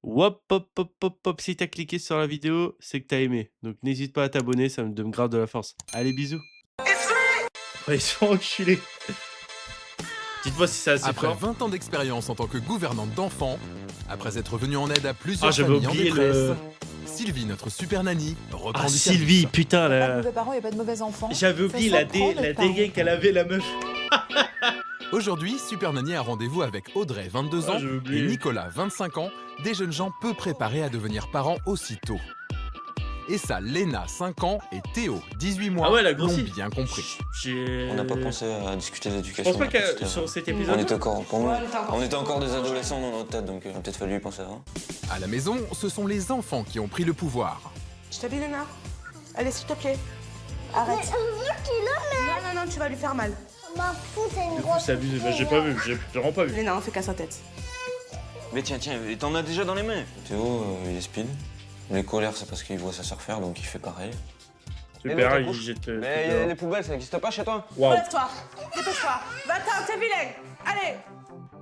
Hop, hop, hop, hop, hop, si t'as cliqué sur la vidéo, c'est que t'as aimé. Donc n'hésite pas à t'abonner, ça me donne grave de la force. Allez, bisous. Ouais, ils sont enculés. Dites-moi si c'est assez Après fort. 20 ans d'expérience en tant que gouvernante d'enfants, après être venue en aide à Ah, plusieurs j'avais familles en oublié détresse, le... Sylvie, notre super nanny, reprend Ah, du Sylvie, service. putain, Pas de là. mauvais parents, il a pas de mauvais enfants. J'avais oublié la, la dégaine qu'elle avait, la meuf. Aujourd'hui, Super Nanny a rendez-vous avec Audrey, 22 Ah, ans, j'avais et oublié. Nicolas, 25 ans, des jeunes gens peu préparés à devenir parents aussitôt. Et ça, Léna, 5 ans, et Théo, 18 mois, Ah ouais, elle a l'ont grossi. bien compris. J'ai... On n'a pas pensé à discuter Je d'éducation. pense pas là, que c'était- sur cet On épisode... était encore, pour nous, Ouais, on était encore- on était encore des adolescents dans notre tête, donc il a peut-être fallu y penser avant. À la maison, ce sont les enfants qui ont pris le pouvoir. Je t'habille, Léna. Allez, s'il te plaît. Arrête. Non, non, non, tu vas lui faire mal. Du coup, c'est abusé. Bah, j'ai pas vu, j'ai vraiment pas vu. Léna, on fait qu'à sa tête. Mais tiens, et t'en as déjà dans les mains. Théo, il est speed. Les colères, c'est parce qu'il voit sa sœur faire, donc il fait pareil. Super, Mais il non, jette... Mais les poubelles, ça n'existe pas chez toi. Waouh. Relève-toi. Dépêche-toi. Va-t'en, t'es vilaine. Allez.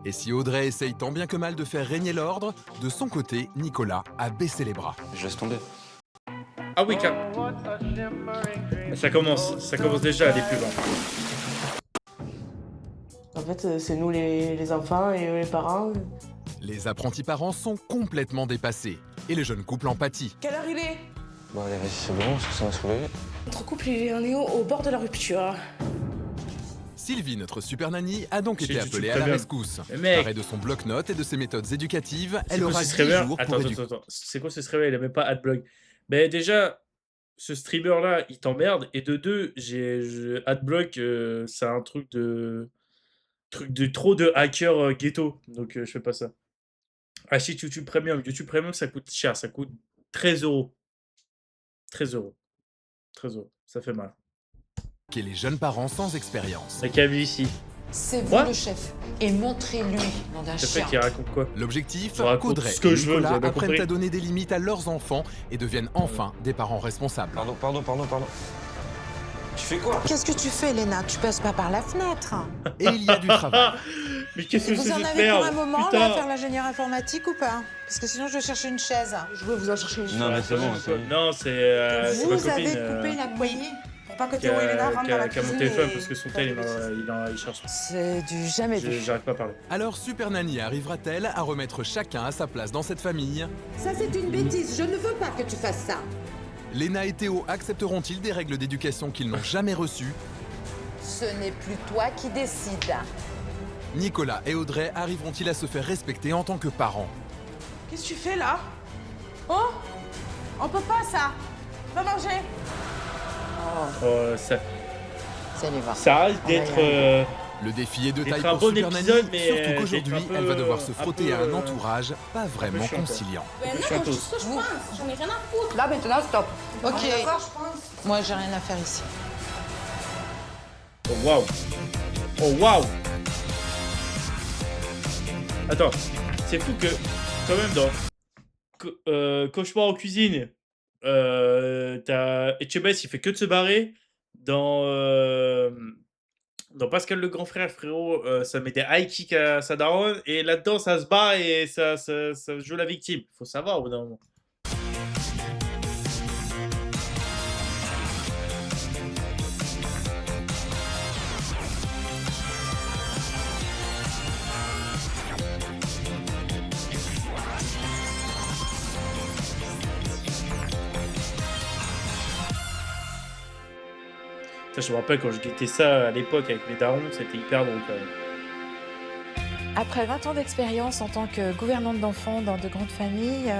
Et si Audrey essaye tant bien que mal de faire régner l'ordre, de son côté, Nicolas a baissé les bras. Je laisse tomber. Ah oui, ça commence déjà à aller plus loin. En fait, c'est nous les enfants et eux les parents. Les apprentis parents sont complètement dépassés. Et le jeune couple en pâtit. Quelle heure il est? Bon, allez, vas-y, c'est bon, parce que ça m'a saoulé. Notre couple, il en est au bord de la rupture. Sylvie, notre super nanny, a donc C'est été du appelée très à la bien. rescousse. Mais mec. Parée de son bloc-notes et de ses méthodes éducatives, C'est elle quoi aura ce 10 streamer? jours Attends, pour éduquer. attends. C'est quoi ce streamer? Il a même pas adblock. Ben déjà, ce streamer-là, il t'emmerde. Et de deux, adblock, c'est un truc de trop de hacker ghetto. Donc je fais pas ça. Achète YouTube Premium. YouTube Premium, ça coûte cher. Ça coûte 13 euros. 13 euros. 13 euros. Ça fait mal. Les jeunes parents sans expérience. La cam ici. C'est vous Quoi le chef. Et montrez-lui, nom d'un Le fait chien. qu'il raconte quoi? L'objectif, Je raconte qu'Audrey ce que et je veux, vous Nicolas avez bien apprennent compris. à donner des limites à leurs enfants et deviennent enfin des parents responsables. Pardon. Tu fais quoi? Qu'est-ce que tu fais, Léna? Tu passes pas par la fenêtre. Et il y a du travail. Mais qu'est-ce que Vous c'est en cette avez pour merde? un moment, Putain. là, à faire l'ingénieur informatique ou pas? Parce que sinon, je vais chercher une chaise. Je vais vous en chercher une. Non, mais c'est bon, c'est bon. Non, c'est ma Vous copine. avez coupé la poignée. Pour pas que qui Théo et Léna a, rentrent qui dans a- la qui a mon cuisine. téléphone et- parce que son tel il cherche. C'est du jamais vu. J'arrive pas à parler. Alors Super Nanny arrivera-t-elle à remettre chacun à sa place dans cette famille? Ça, c'est une bêtise. Je ne veux pas que tu fasses ça. Léna et Théo accepteront-ils des règles d'éducation qu'ils n'ont jamais reçues? Ce n'est plus toi qui décides. Nicolas et Audrey arriveront-ils à se faire respecter en tant que parents? Qu'est-ce que tu fais là? Oh! On peut pas ça! Va manger! Oh, Ça y va. ça risque d'être. Le défi est de taille D'être un pour bon Super Nanny, épisode, mais, surtout d'être qu'aujourd'hui, un peu- elle va devoir se un frotter peu, à un entourage pas vraiment chiant, quoi. conciliant. J'en ai rien à foutre! Là maintenant, stop. Ok. Moi, j'ai rien à faire ici. Oh waouh! Oh waouh! Attends, c'est fou que, quand même, dans Cauchemar en cuisine, t'as Etchebest, il fait que de se barrer. Dans Pascal le grand frère, frérot, ça met des high kicks à sa daronne. Et là-dedans, ça se barre et ça joue la victime. Faut savoir au bout d'un moment. Ça, je me rappelle quand je guettais ça à l'époque avec mes darons, c'était hyper drôle quand même. Après 20 ans d'expérience en tant que gouvernante d'enfants dans de grandes familles,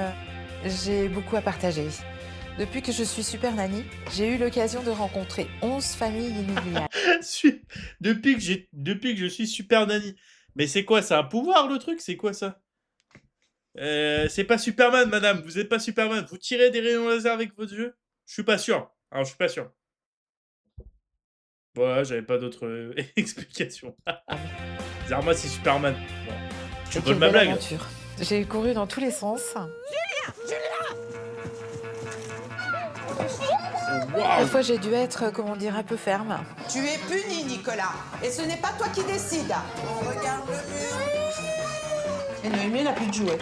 j'ai beaucoup à partager. Depuis que je suis super nanny, j'ai eu l'occasion de rencontrer 11 familles inoubliables. Depuis que je suis super nanny. Mais c'est quoi? C'est un pouvoir le truc? C'est quoi ça? C'est pas Superman, madame. Vous êtes pas Superman. Vous tirez des rayons laser avec votre jeu? Je suis pas sûr. Alors, je suis pas sûr. Voilà, j'avais pas d'autres explications. Bizarrement, c'est Superman. Bon. Tu Et voles quelle ma belle blague? aventure. J'ai couru dans tous les sens. Waouh! Parfois, j'ai dû être, comment dire, un peu ferme. Tu es puni, Nicolas. Et ce n'est pas toi qui décides. On regarde le mur. Et Noémie, elle a plus de jouets.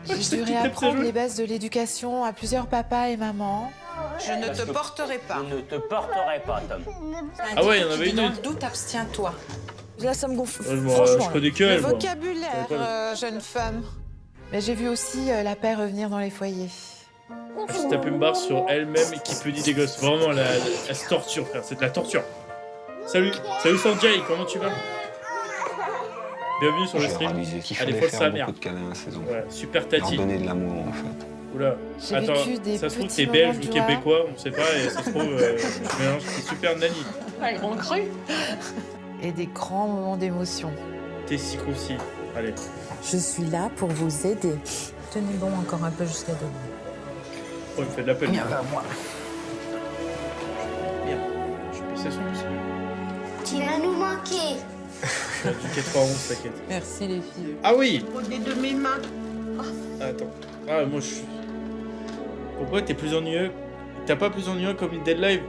J'ai sais dû qui tape sa réapprendre joue. les bases de l'éducation à plusieurs papas et mamans. Je ne te porterai pas. Je ne te porterai pas, Tom. Ah ouais, il y en avait une Dans autre. le doute, abstiens-toi. Là, ça me gonfle. Ouais, Franchement. je connais que Le elle, moi. vocabulaire, jeune femme. Mais j'ai vu aussi la paix revenir dans les foyers. Elle se tape une barre sur elle-même qui punit des gosses. Vraiment, elle se torture, frère. C'est de la torture. Salut Sanjay, comment tu vas? Bienvenue sur le J'ai stream. réalisé qu'il Elle est fallait folle sa faire mère. beaucoup de câlins à ces enfants. Ouais, super Leur tati. donner de l'amour, en fait. Oula. J'ai Attends, vécu des ça se trouve petits t'es moments belge de ou joie. québécois, on sait pas, et ça se trouve, tu mélanges, t'es super nani. Ils m'ont cru. Et des grands moments d'émotion. T'es si croussi. Allez. Je suis là pour vous aider. Tenez bon encore un peu jusqu'à demain. Oh, il me fait de la peine. Viens vers moi. Merde. Je suis passé sur le site. Tu vas nous manquer. Du 91, t'inquiète. Merci les filles. Ah oui. Prenez de mes mains. Attends. Ah, moi je suis. Pourquoi t'es plus ennuyeux? T'as pas plus ennuyeux comme une Dead Live?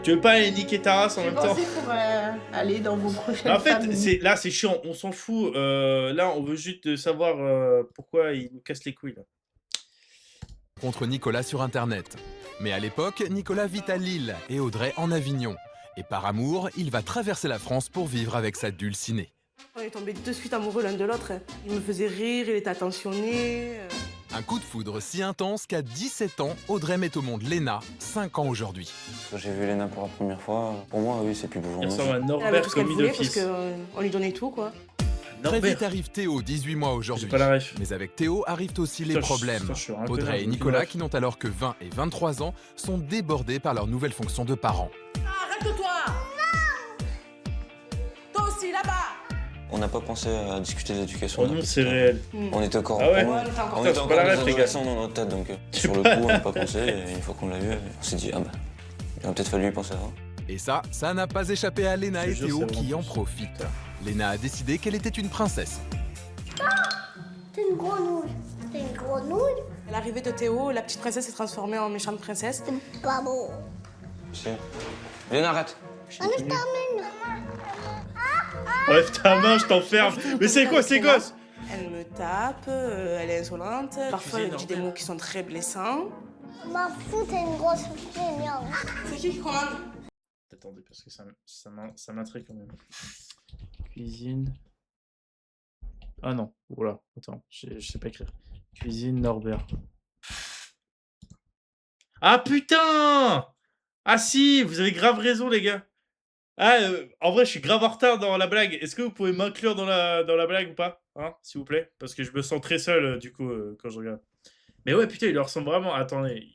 Tu veux pas aller niquer ta race en même temps? Pensez pour aller dans vos prochaines En fait, familles. là c'est chiant, on s'en fout. Là, on veut juste savoir pourquoi il nous casse les couilles là. Contre Nicolas sur Internet. Mais à l'époque, Nicolas vit à Lille et Audrey en Avignon. Et par amour, il va traverser la France pour vivre avec sa dulcinée. On est tombés de suite amoureux l'un de l'autre. Il me faisait rire, il était attentionné. Un coup de foudre si intense qu'à 17 ans, Audrey met au monde Léna, 5 ans aujourd'hui. Quand j'ai vu Léna pour la première fois, pour moi, oui, c'est plus beau. Il ressemble à Elle avait Norbert tout ce qu'elle commis voulait parce d'office. qu'on lui donnait tout, quoi. Très vite Norbert. arrive Théo, 18 mois J'ai aujourd'hui. pas la ref. Mais avec Théo arrivent aussi les Putain, problèmes. putain, je suis un connard, Audrey j'ai et aucune Nicolas, ref. qui n'ont alors que 20 et 23 ans, sont débordés par leur nouvelle fonction de parents. Arrête-toi. Toi aussi, là-bas. On n'a pas pensé à discuter d'éducation. Oh non, c'est réel. On était encore. Ah ouais? on Ouais, on était encore- on Putain, était c'est encore pas la des ref, les gars. adolescents dans notre tête, donc sur le coup, on n'a pas pensé. Et une fois qu'on l'a vu, on s'est dit, ah bah, il aurait peut-être fallu y penser avant. Et ça n'a pas échappé à Léna Je et te jure, Théo c'est qui vraiment en plus. profitent. Léna a décidé qu'elle était une princesse. T'es une grenouille. T'es une grenouille. À l'arrivée de Théo, la petite princesse s'est transformée en méchante princesse. C'est pas beau. Si. Léna, arrête. Enlève ta main, je t'enferme. Mais c'est quoi ces gosses? Elle me tape, elle est insolente. Parfois, elle me dit des mots qui sont très blessants. Ma fou, t'es une grosse géniale. C'est qui commande? Attendez, parce que ça m'intrigue quand même. Cuisine. Ah non, voilà, attends, je sais pas écrire. Cuisine Norbert. Ah putain! Ah si, vous avez grave raison les gars. Ah, en vrai, je suis grave en retard dans la blague. Est-ce que vous pouvez m'inclure dans la blague ou pas? Hein, s'il vous plaît? Parce que je me sens très seul, du coup, quand je regarde. Mais ouais, putain, il leur ressemble vraiment. Attendez,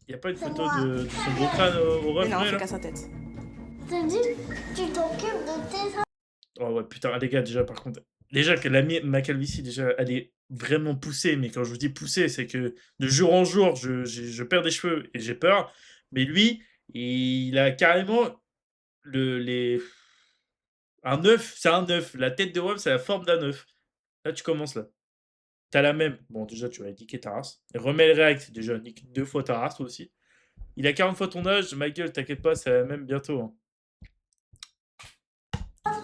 il y a pas une photo de son gros crâne au Mais non, reflet, c'est là? qu'à sa tête. Je te dis, tu t'occupes de tes... Oh ouais, putain, les gars, déjà, par contre, déjà que ma calvitie, déjà, elle est vraiment poussée. Mais quand je vous dis poussée, c'est que de jour en jour, je perds des cheveux et j'ai peur. Mais lui, il a carrément un œuf, c'est un œuf. La tête de WAM, c'est la forme d'un œuf. Là, tu commences là. T'as la même. Bon, déjà, tu vas niquer ta race. Et remets le react. Déjà, nique 2 fois ta race, toi aussi. Il a 40 fois ton âge. Ma gueule, t'inquiète pas, c'est la même bientôt. Hein.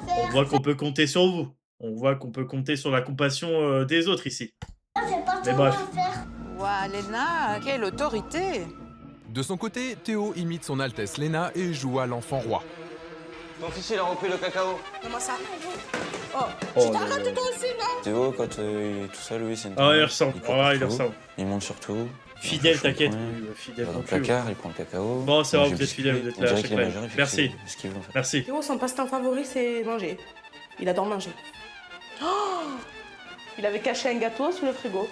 On voit qu'on peut compter sur vous. On voit qu'on peut compter sur la compassion des autres ici. C'est pas Mais ton bref. affaire. Ouah, Léna, quelle autorité. De son côté, Théo imite son Altesse Léna et joue à l'enfant roi. Ton fils, il a repris le cacao. Comment ça? Oh, Oh tu là t'arrêtes là. toi aussi, non? Théo, quand il est tout seul, lui, c'est une Ah, il tendance. ressemble. court Ah, il partout, ressemble. Il monte sur tout. Fidèle, Il t'inquiète. va Oui, fidèle dans non le plus. placard, il prend le cacao. Bon, ça va, mange vous le êtes fidèle, vous biscuit. êtes là à On dirait chaque qu'il est live. majeur, il fait Merci. ce qu'il veut, en fait. Merci. Théo, son passe-temps favori, c'est manger. Il adore manger. Oh, il avait caché un gâteau sous le frigo.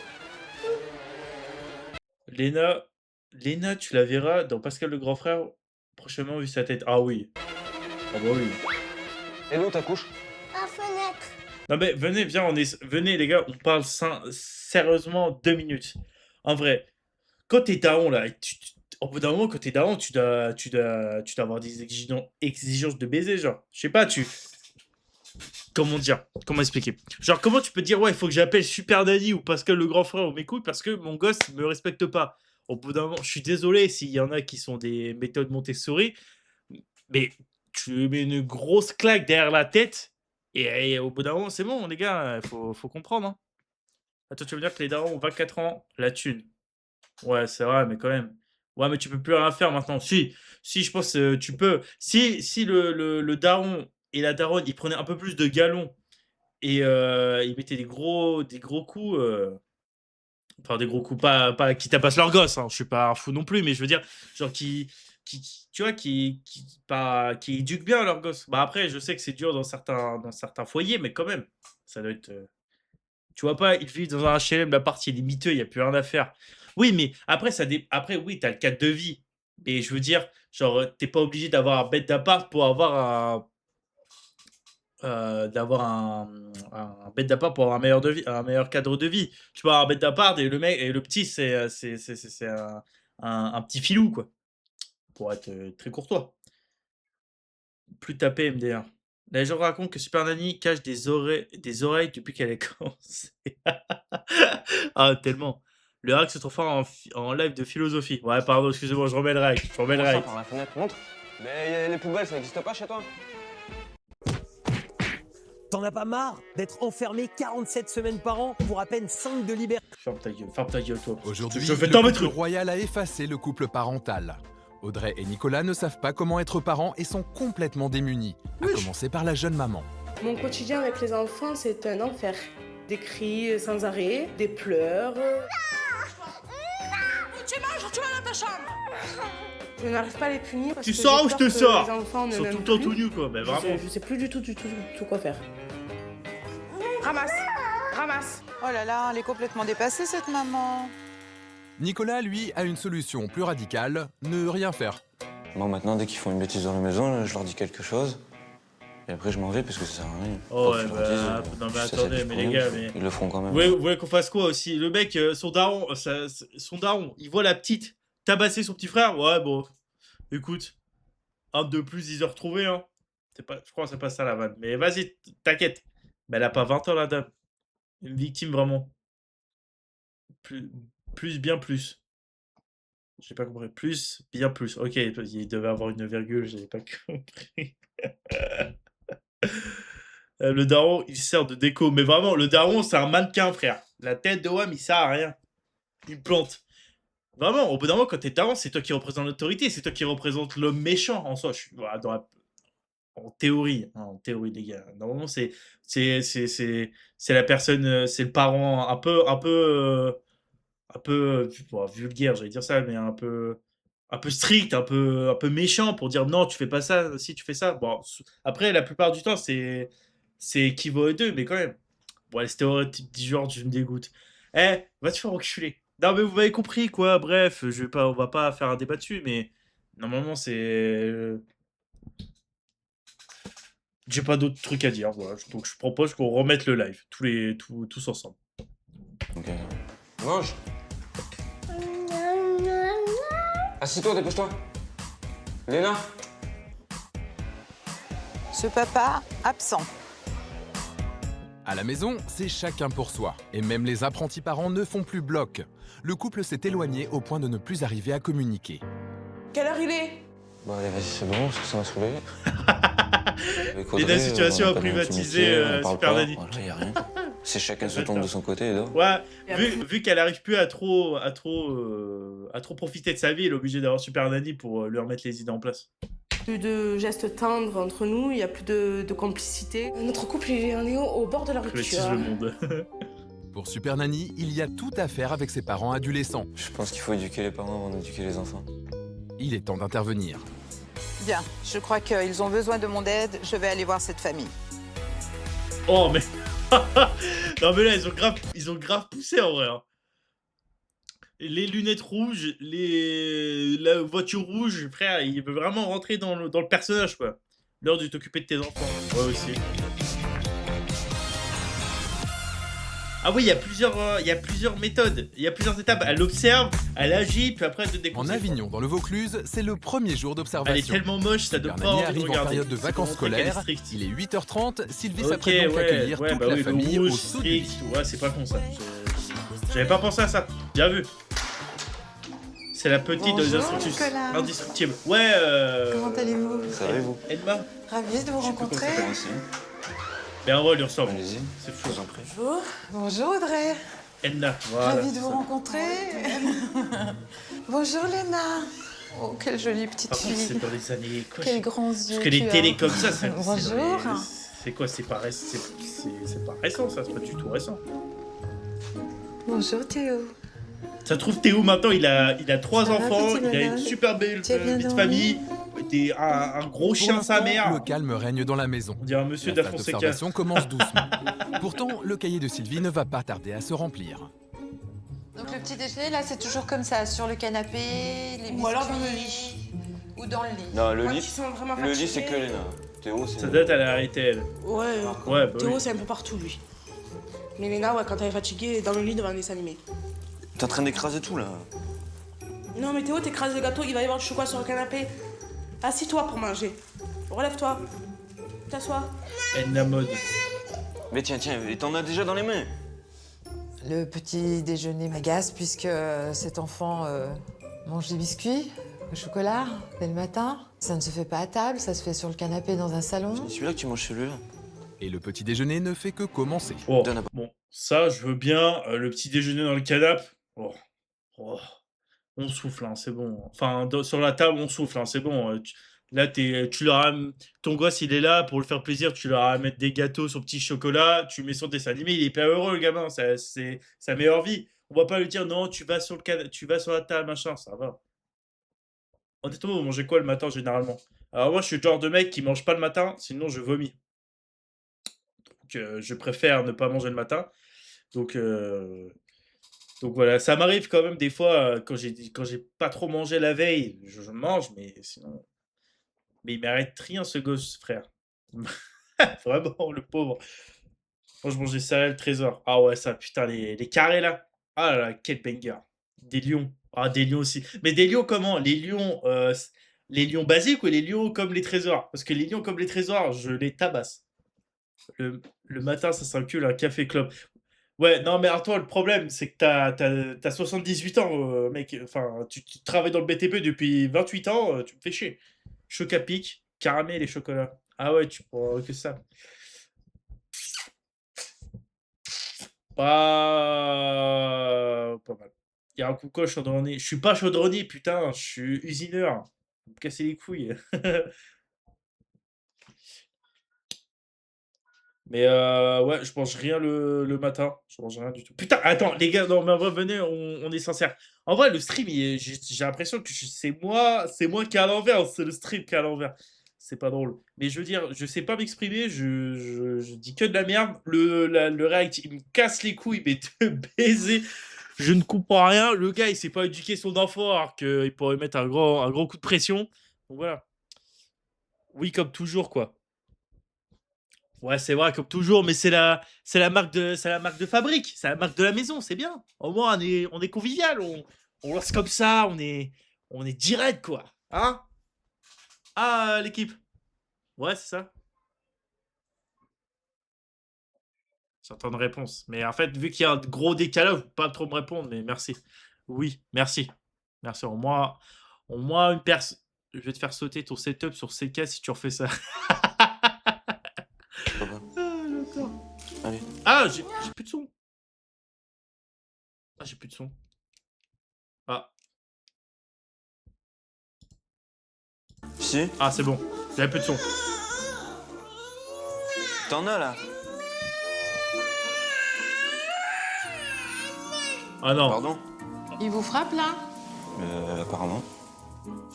Léna, tu la verras dans Pascal le grand frère prochainement vu sa tête. Ah oui. Ah bah oui. Et nous, ta couche? La fenêtre. Non mais venez, viens, venez les gars, on parle sérieusement 2 minutes. En vrai, quand t'es daron là, au bout d'un moment, quand t'es daron, tu dois avoir des exigences de baiser, genre. Je sais pas, comment dire? Comment expliquer? Genre, comment tu peux dire, ouais, il faut que j'appelle Super Daddy ou Pascal le grand frère ou mes couilles parce que mon gosse me respecte pas. Au bout d'un moment, je suis désolé s'il y en a qui sont des méthodes Montessori, mais tu lui mets une grosse claque derrière la tête et au bout d'un moment, c'est bon, les gars, faut comprendre. Hein. Attends, tu veux dire que les darons ont 24 ans, la thune. Ouais, c'est vrai, mais quand même. Ouais, mais tu peux plus rien faire maintenant. Si, je pense, tu peux. Si le daron et la daronne, ils prenaient un peu plus de galons et ils mettaient des gros coups, enfin des gros coups, pas qui tabassent leur gosse, hein, je suis pas un fou non plus, mais je veux dire, genre qui tu vois, qui éduquent bien leur gosse. Bah, après, je sais que c'est dur dans certains foyers, mais quand même, ça doit être, tu vois pas, ils vivent dans un HLM, l'appart il est miteux, il y a plus rien à faire. Oui, mais après après oui, tu as le cadre de vie, mais je veux dire, genre, tu pas obligé d'avoir un bête d'appart pour avoir un bête d'appart pour avoir un meilleur cadre de vie. Tu peux avoir un bête d'appart et le petit c'est un petit filou quoi, pour être, très courtois. Plus taper MDR. La légende raconte que Super Nanny cache des oreilles depuis qu'elle a commencé. Ah tellement. Le hack se transforme en live de philosophie. Ouais pardon, excusez-moi, je remets le règle, je remets le Comment ça, règle. par la fenêtre, montre. Mais les poubelles, ça n'existe pas chez toi? T'en as pas marre d'être enfermé 47 semaines par an pour à peine 5 de liberté? Ferme ta gueule toi. Aujourd'hui, Je fais le tant mes couple trucs. royal a effacé le couple parental. Audrey et Nicolas ne savent pas comment être parents et sont complètement démunis, à commencer par la jeune maman. Mon quotidien avec les enfants, c'est un enfer. Des cris sans arrêt, des pleurs. Tu manges, tu vas dans ta chambre. Je n'arrive pas à les punir parce Tu que sors j'ai ou je peur te que sors? les enfants ne Ils sont tout m'aiment le temps plus. tout nus quoi, mais vraiment. Je sais plus du tout quoi faire. Ramasse, ramasse. Oh là là, elle est complètement dépassée cette maman. Nicolas, lui, a une solution plus radicale, ne rien faire. Moi, maintenant, dès qu'ils font une bêtise dans la maison, je leur dis quelque chose. Et après, je m'en vais parce que ça sert à rien. Oh Pas ouais, que je leur dise, non mais je sais, ça attendez, pose mais les problème, gars, mais... Ils le feront quand même. Vous voulez qu'on fasse quoi aussi? Le mec, son daron, il voit la petite tabasser son petit frère. Ouais, bon, écoute, un de plus, ils ont retrouvé, hein. Je crois que c'est pas ça la vanne. Mais vas-y, t'inquiète. Mais elle a pas 20 ans, la dame. Une victime, vraiment. Plus, bien plus. J'ai pas compris. Plus, bien plus. Ok, il devait avoir une virgule, j'avais pas compris. Le daron, il sert de déco. Mais vraiment, le daron, c'est un mannequin, frère. La tête de Wham, il sert à rien. Il plante. Vraiment, au bout d'un moment, quand t'es daron, c'est toi qui représente l'autorité. C'est toi qui représente l'homme méchant en soi. Voilà, en théorie, hein, les gars. Normalement, c'est la personne, c'est le parent un peu bon, vulgaire, j'allais dire ça, mais un peu strict, un peu méchant pour dire non, tu fais pas ça, si tu fais ça. Bon, après, la plupart du temps, c'est équivaut aux deux, mais quand même. Bon, les stéréotypes du genre, je me dégoûte. Eh, va te faire enculer. Non, mais vous m'avez compris, quoi. Bref, on va pas faire un débat dessus, mais normalement, c'est. J'ai pas d'autres trucs à dire, voilà. Donc je propose qu'on remette le live, tous ensemble. Ok. Mange. Assis-toi, dépêche-toi. Léna. Ce papa absent. À la maison, c'est chacun pour soi. Et même les apprentis parents ne font plus bloc. Le couple s'est éloigné au point de ne plus arriver à communiquer. Quelle heure il est? Bon, allez, vas-y, c'est bon, parce que ça m'a saoulé. Léna Situation a privatisé Super Nanny. Voilà, y a rien. C'est chacun se tombe de son côté et dort. Ouais, vu qu'elle arrive plus à trop profiter de sa vie, elle est obligée d'avoir Super Nanny pour lui remettre les idées en place. Plus de gestes tendres entre nous, il n'y a plus de complicité. Notre couple, il est au bord de la Privatise rupture. le monde. Pour Super Nanny, il y a tout à faire avec ses parents adolescents. Je pense qu'il faut éduquer les parents avant d'éduquer les enfants. Il est temps d'intervenir. Bien, je crois qu'ils ont besoin de mon aide. Je vais aller voir cette famille. Oh, mais. Non, mais là, ils ont grave poussé en vrai. Hein. Les lunettes rouges, la voiture rouge, frère, il veut vraiment rentrer dans le personnage, quoi. L'heure de t'occuper de tes enfants. Ouais, aussi. Ah oui, il y a plusieurs méthodes, il y a plusieurs étapes. Elle observe, elle agit, puis après elle donne des conseils. En Avignon, dans le Vaucluse, c'est le premier jour d'observation. Elle est tellement moche, ça donne Super pas Nanny envie de arrive en regarder. période de C'est vacances pour montrer qu'elle est scolaires. stricte. Il est 8h30. Sylvie Ok, s'apprête donc à accueillir toute bah la oui, famille le au rouge, saut du lit. strict. Ouais, c'est pas con ça. J'avais pas pensé à ça. Bien vu. C'est la petite Bonjour, des instructus. Nicolas. Indestructible. Ouais, Comment allez-vous? Ça va et vous? Edma. Ravie de vous rencontrer. Mais en vrai, elle lui ressemble. Allez-y. C'est fou. Je vous en prie. Bonjour. Bonjour Audrey. Enna, voilà. Ravie de vous rencontrer. Bonjour Léna. Oh, quelle jolie petite Par contre, fille. c'est dans les années... Quoi, Quels grands yeux. parce que les tu télés as. comme ça, Bonjour. c'est quoi? C'est pas récent, c'est pas récent, ça, c'est pas du tout récent. Bonjour Théo. Ça trouve Théo maintenant, il a 3 Ça va, enfants, petit il a une bonhomme? super belle Tu as bien vie de dormi? famille, un gros Pour chien sa l'instant, mère. le calme règne dans la maison. On dirait un monsieur La phase d'Afonseca. d'observation commence doucement. Pourtant, le cahier de Sylvie ne va pas tarder à se remplir. Donc le petit déjeuner, là, c'est toujours comme ça, sur le canapé, les biscuits. Ou alors dans le lit. Ou dans le lit. Non, Quand ils sont vraiment le lit, fatigués. c'est que Léna. Théo, c'est... Ça date, elle a arrêté, elle. Ouais, Ouais, bah Théo, oui. c'est un peu partout, lui. Mais Léna, ouais, quand elle est fatiguée, dans le lit devant un dessin animé. T'es en train d'écraser tout, là. Non, mais Théo, t'écrases le gâteau, il va y avoir du chocolat sur le canapé. Assis-toi pour manger. Relève-toi. T'assois. Enna mode. Mais tiens, et t'en as déjà dans les mains. Le petit déjeuner m'agace puisque cet enfant mange des biscuits au chocolat dès le matin. Ça ne se fait pas à table, ça se fait sur le canapé dans un salon. C'est celui-là que tu manges celui-là. Et le petit déjeuner ne fait que commencer. Oh, Donne à- bon, ça, je veux bien. Le petit déjeuner dans le canapé. Oh. Oh. On souffle, hein, c'est bon. Enfin, sur la table, on souffle, hein, c'est bon. Là, tu leur as, ton gosse, il est là pour le faire plaisir. Tu leur as à mettre des gâteaux, son petit chocolat. Tu mets son dessin animé, il est hyper heureux, le gamin. C'est sa meilleure vie. On va pas lui dire non, tu vas sur tu vas sur la table, machin, ça va. Honnêtement, vous mangez quoi le matin généralement? Alors moi, je suis le genre de mec qui mange pas le matin, sinon je vomis. Donc, je préfère ne pas manger le matin. Donc voilà, ça m'arrive quand même des fois, quand j'ai pas trop mangé la veille, je mange, mais sinon mais il mérite rien ce gosse, frère. Vraiment, le pauvre. Moi, je mangeais céréales Trésor. Ah ouais, ça, putain, les carrés là. Ah là là, quel banger. Des lions. Ah, des lions aussi. Mais des lions comment? Les lions basiques ou les lions comme les trésors? Parce que les lions comme les trésors, je les tabasse. Le matin, ça s'incule un café club. Ouais, non, mais alors toi, le problème, c'est que t'as 78 ans, mec. Enfin, tu travailles dans le BTP depuis 28 ans, tu me fais chier. Choc à pic, caramel et chocolat. Ah ouais, tu prends que ça. Pas mal. Il y a un coup de coche chaudronnier. Je suis pas chaudronnier, putain, je suis usineur. Vous me cassez les couilles. Mais ouais, je mange rien le matin. Je mange rien du tout. Putain, attends, les gars, non, mais en vrai, venez, on est sincère. En vrai, le stream, j'ai l'impression que c'est moi qui est à l'envers. C'est le stream qui est à l'envers. C'est pas drôle. Mais je veux dire, je sais pas m'exprimer. Je dis que de la merde. Le react, il me casse les couilles, mais de baiser. Je ne comprends rien. Le gars, il sait pas éduquer son enfant, alors qu'il pourrait mettre un gros coup de pression. Donc voilà. Oui, comme toujours, quoi. Ouais, c'est vrai, comme toujours, mais c'est la marque de fabrique, c'est la marque de la maison, c'est bien. Au moins, on est convivial, on lance comme ça, on est direct, quoi. Hein? Ah, l'équipe. Ouais, c'est ça. J'entends une réponse. Mais en fait, vu qu'il y a un gros décalage, vous pouvez pas trop me répondre, mais merci. Oui, merci. Merci. Au moins une personne. Je vais te faire sauter ton setup sur CK si tu refais ça. Ah, d'accord. Allez. Ah, j'ai plus de son. Ah, j'ai plus de son. Ah. Si. Ah, c'est bon. J'avais plus de son. T'en as, là. Ah non. Pardon? Il vous frappe là? Apparemment.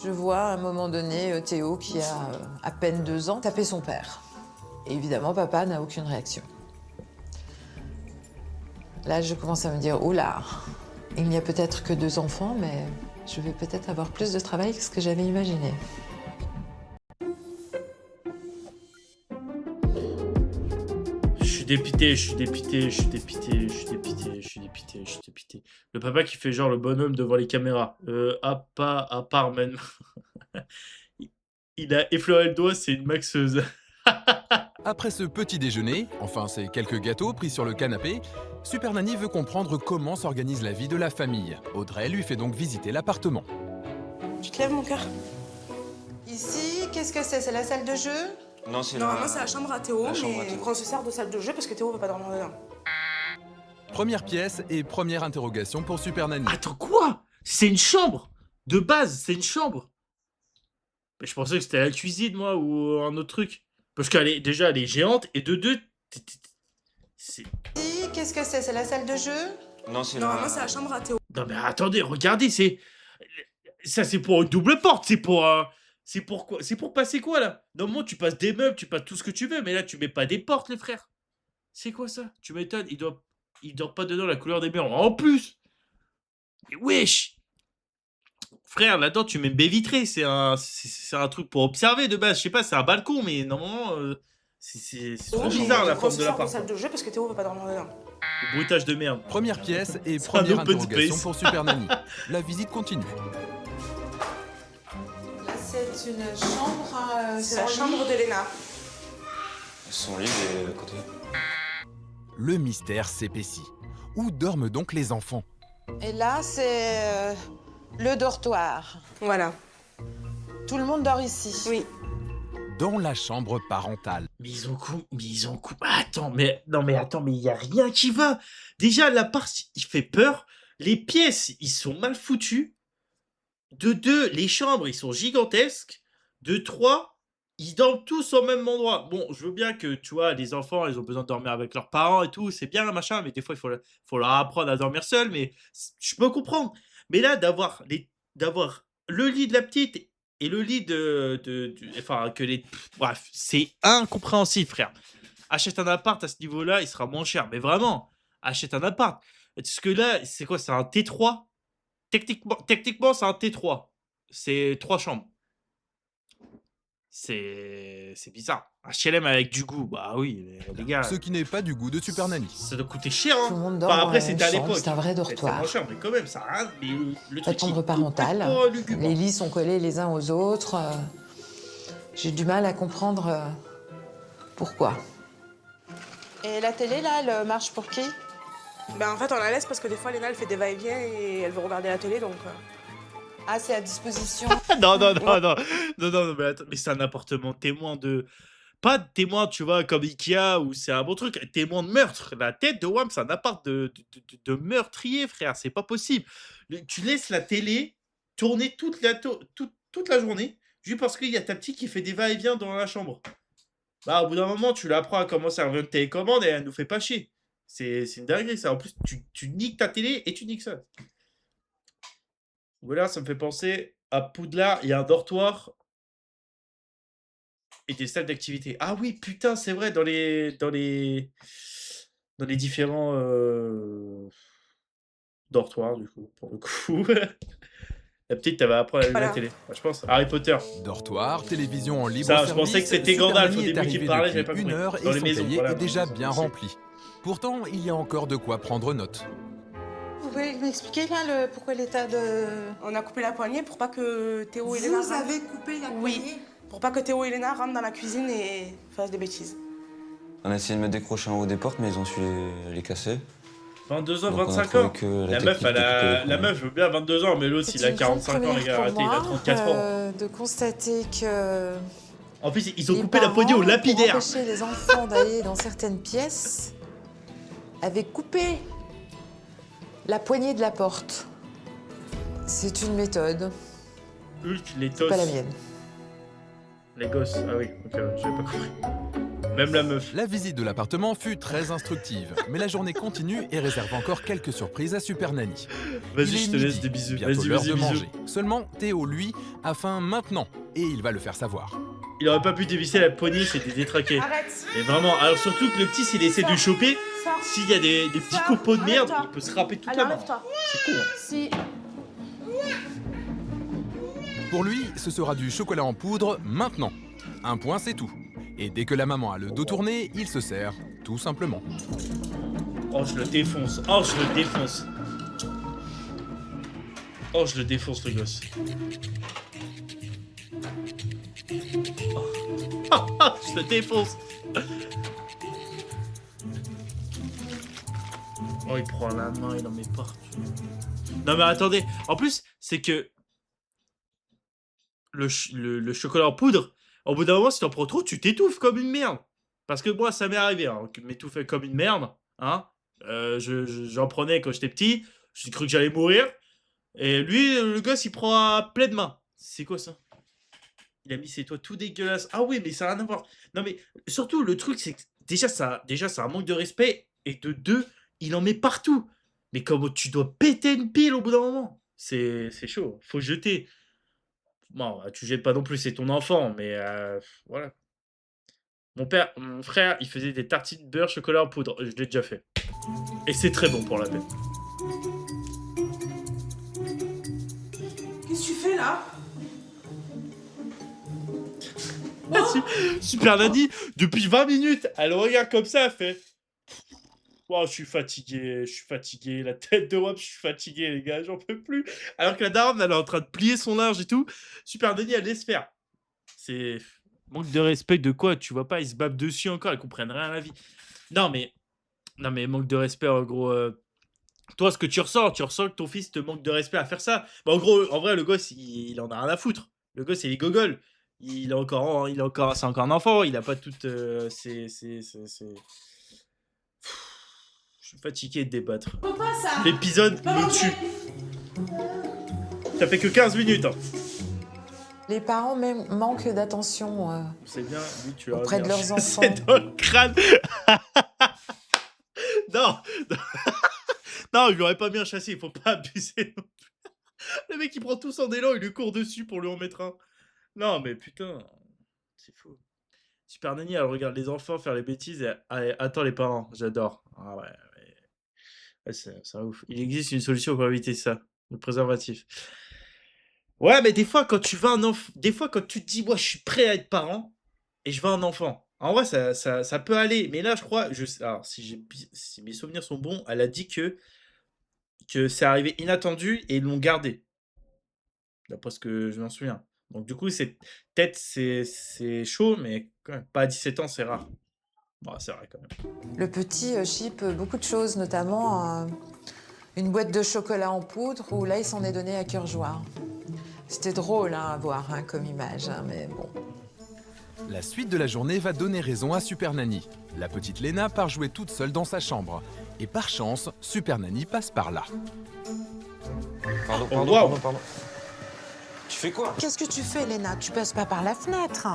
Je vois à un moment donné Théo qui a à peine 2 ans taper son père. Et évidemment, papa n'a aucune réaction. Là, je commence à me dire, oh là, il n'y a peut-être que 2 enfants, mais je vais peut-être avoir plus de travail que ce que j'avais imaginé. Je suis dépité. Le papa qui fait genre le bonhomme devant les caméras. À part même. Il a effleuré le doigt, c'est une maxeuse. Après ce petit déjeuner, enfin ces quelques gâteaux pris sur le canapé, Super Nanny veut comprendre comment s'organise la vie de la famille. Audrey lui fait donc visiter l'appartement. Tu te lèves, mon cœur? Ici, qu'est-ce que c'est? C'est la salle de jeu? Non, c'est Normalement, c'est la chambre à Théo, la chambre à mais Théo. qu'on se sert de salle de jeu parce que Théo veut pas dormir dedans. Première pièce et première interrogation pour Super Nanny. Attends, quoi? C'est une chambre! De base, c'est une chambre! Mais je pensais que c'était la cuisine, moi, ou un autre truc. Parce qu'elle est, déjà, elle est géante, et de deux, c'est... Qu'est-ce que c'est? C'est la salle de jeu? Non, c'est Normalement, c'est la chambre à Théo. Non mais attendez, regardez, c'est... Ça, c'est pour une double porte, c'est pour... C'est pour quoi? C'est pour passer quoi, là? Normalement, tu passes des meubles, tu passes tout ce que tu veux, mais là, tu mets pas des portes, les frères. C'est quoi, ça? Tu m'étonnes, il dort pas dedans la couleur des murs. En plus! Mais wesh! Frère, là-dedans, tu mets une baie vitrée, c'est un truc pour observer, de base. Je sais pas, c'est un balcon, mais normalement... c'est trop bizarre, la forme de l'appart. salle de jeu parce que Théo veut pas dormir dedans. Le bruitage de merde. Première pièce et C'est un première open interrogation space. pour Super Nanny. La visite continue. Là, c'est une chambre. C'est la chambre d'Elena. Son lit est à côté. Le mystère s'épaissit. Où dorment donc les enfants? Et là, c'est le dortoir. Voilà. Tout le monde dort ici. Oui. Dans la chambre parentale. Mais ils ont coupé. Attends, mais non, mais attends, mais il y a rien qui va. Déjà, l'appart, il fait peur. Les pièces, ils sont mal foutus. De deux, les chambres, ils sont gigantesques. De trois, ils dorment tous au même endroit. Bon, je veux bien que, tu vois, les enfants, ils ont besoin de dormir avec leurs parents et tout. C'est bien, machin, mais des fois, faut leur apprendre à dormir seul. Mais je peux comprendre. Mais là, d'avoir le lit de la petite et le lit enfin, que les... Bref, c'est incompréhensible, frère. Achète un appart à ce niveau-là, il sera moins cher. Mais vraiment, achète un appart. Parce que là, c'est quoi? C'est un T3? Techniquement, c'est un T3. C'est 3 chambres. C'est bizarre. Un HLM avec du goût, bah oui, les gars. Ce qui n'est pas du goût de Super Nanny. Ça doit coûter cher, hein. Tout le monde dort Enfin, dans après, la même c'était à chambre, l'époque. c'est un vrai C'est dortoir. moins cher, mais quand même, ça a rien. Mais le Pas truc, de chambre il est parentale. complètement lugubre. Les lits sont collés les uns aux autres. J'ai du mal à comprendre pourquoi. Et la télé, là, elle marche pour qui? Ben en fait, on la laisse parce que des fois, Elena, elle fait des va-et-vient et elle veut regarder la télé, donc... Ah, c'est à disposition. Non, mais attends, mais c'est un appartement témoin de... Pas de témoin, tu vois, comme Ikea, où c'est un bon truc, témoin de meurtre. La tête de WAM, c'est un appart de meurtrier, frère, c'est pas possible. Tu laisses la télé tourner toute la journée, juste parce qu'il y a ta petite qui fait des va-et-vient dans la chambre. Bah, au bout d'un moment, tu l'apprends à commencer à revenir de télécommande et elle nous fait pas chier. C'est une dinguerie, ça. En plus, tu niques ta télé et tu niques ça. Voilà, ça me fait penser à Poudlard, il y a un dortoir et des salles d'activité. Ah oui, putain, c'est vrai, dans les différents dortoirs, du coup, pour le coup. La petite, elle va apprendre à allumer la télé. Enfin, je pense, Harry Potter. Dortoir, télévision en libre Ça, service. je pensais que c'était Super Gandalf au Nanny est début qui arrivé parlait, j'avais depuis pas compris. 1 heure Dans et les son maisons, cahier voilà, est déjà c'est bien ça. rempli. Pourtant, il y a encore de quoi prendre note. Vous pouvez m'expliquer, là, pourquoi l'état de... On a coupé la poignée pour pas que Théo et Elena... Vous avez coupé la Oui, poignée? pour pas que Théo et Elena rentrent dans la cuisine et fassent des bêtises. On a essayé de me décrocher en haut des portes, mais ils ont su les casser. 22 ans, Donc, on a 25 trouvé ans. que La technique meuf, de couper les la meuf veut bien 22 ans, mais l'autre, il a 45 ans, les gars, arrêtez, il a 34 ans. De constater que En plus, ils ont les coupé la poignée au parents, lapidaire. Pour empêcher les enfants d'aller dans certaines pièces, avaient coupé la poignée de la porte. C'est une méthode, Hulk, les c'est tosses. pas la mienne. Les gosses, ah oui, ok, j'avais pas compris. Même la meuf. La visite de l'appartement fut très instructive, mais la journée continue et réserve encore quelques surprises à Super Nanny. Vas-y, Il est je te laisse midi, des bisous. bientôt Vas-y, l'heure vas-y, de bisous. manger. Seulement, Théo, lui, a faim maintenant, et il va le faire savoir. Il aurait pas pu dévisser la poignée, c'était détraqué. Arrête. Et vraiment, alors surtout que le petit, s'il essaie de le choper, Sors. s'il y a des petits copeaux de merde, Arrête-toi. il peut se râper toute Allez, la main. enlève-toi. C'est con, hein. Si. Pour lui, ce sera du chocolat en poudre maintenant. Un point, c'est tout. Et dès que la maman a le dos tourné, il se sert, tout simplement. Oh, je le défonce. Oh, je le défonce. Oh, je le défonce, le gosse. Oh, je le défonce. Oh, il prend la main, il en met partout. Non, mais attendez. En plus, c'est que le chocolat en poudre, au bout d'un moment, si t'en prends trop, tu t'étouffes comme une merde. Parce que moi, ça m'est arrivé, hein, de m'étouffer comme une merde. Hein. J'en prenais quand j'étais petit. J'ai cru que j'allais mourir. Et lui, le gosse, il prend à pleine main. C'est quoi ça? Il a mis ses toits tout dégueulasses. Ah oui, mais ça n'a rien à voir. Non, mais surtout, le truc, c'est que déjà, c'est un manque de respect. Et de deux, il en met partout. Mais comme tu dois péter une pile au bout d'un moment. C'est chaud. Faut jeter. Bon, tu jettes pas non plus, c'est ton enfant. Mais voilà. Mon frère, il faisait des tartines beurre, chocolat en poudre. Je l'ai déjà fait. Et c'est très bon pour la peine. Qu'est-ce que tu fais là? Super Nanny, depuis 20 minutes, elle regarde comme ça, elle fait. Oh, je suis fatigué, la tête de Wap, je suis fatigué, les gars, j'en peux plus. Alors que la daronne, elle est en train de plier son linge et tout. Super Nanny, elle laisse faire. C'est. Manque de respect de quoi? Tu vois pas, ils se babent dessus encore, ils comprennent rien à la vie. Non, mais manque de respect, en gros. Toi, ce que tu ressens que ton fils te manque de respect à faire ça. Bah, en gros, en vrai, le gosse, il en a rien à foutre. Le gosse, il est gogol. C'est encore un enfant. Il a pas toute. Je suis fatigué de débattre. L'épisode me tue. Ça fait que 15 minutes. Hein. Les parents même manquent d'attention C'est bien, lui, tu as auprès de leurs enfants. C'est dans le crâne. Non. Non, il l'aurait pas bien chassé, il faut pas abuser non plus. Le mec, il prend tout son élan, il lui court dessus pour lui en mettre un. Non, mais putain, c'est fou. Super Nanny, elle regarde les enfants faire les bêtises et elle attend les parents. J'adore. Ah ouais, c'est ouf. Il existe une solution pour éviter ça. Le préservatif. Ouais, mais des fois, quand tu veux un enfant, des fois, quand tu te dis, moi, je suis prêt à être parent et je veux un enfant. En vrai, ça peut aller. Mais là, je crois, alors, si mes souvenirs sont bons, elle a dit que c'est arrivé inattendu et ils l'ont gardé. D'après ce que je m'en souviens. Donc du coup, peut-être c'est chaud, mais quand même, pas à 17 ans, c'est rare. Bon, c'est vrai quand même. Le petit chip beaucoup de choses, notamment une boîte de chocolat en poudre où là, il s'en est donné à cœur joie. C'était drôle à voir comme image, mais bon. La suite de la journée va donner raison à Super Nanny. La petite Léna part jouer toute seule dans sa chambre. Et par chance, Super Nanny passe par là. Pardon. Tu fais quoi? Qu'est-ce que tu fais, Léna? Tu passes pas par la fenêtre.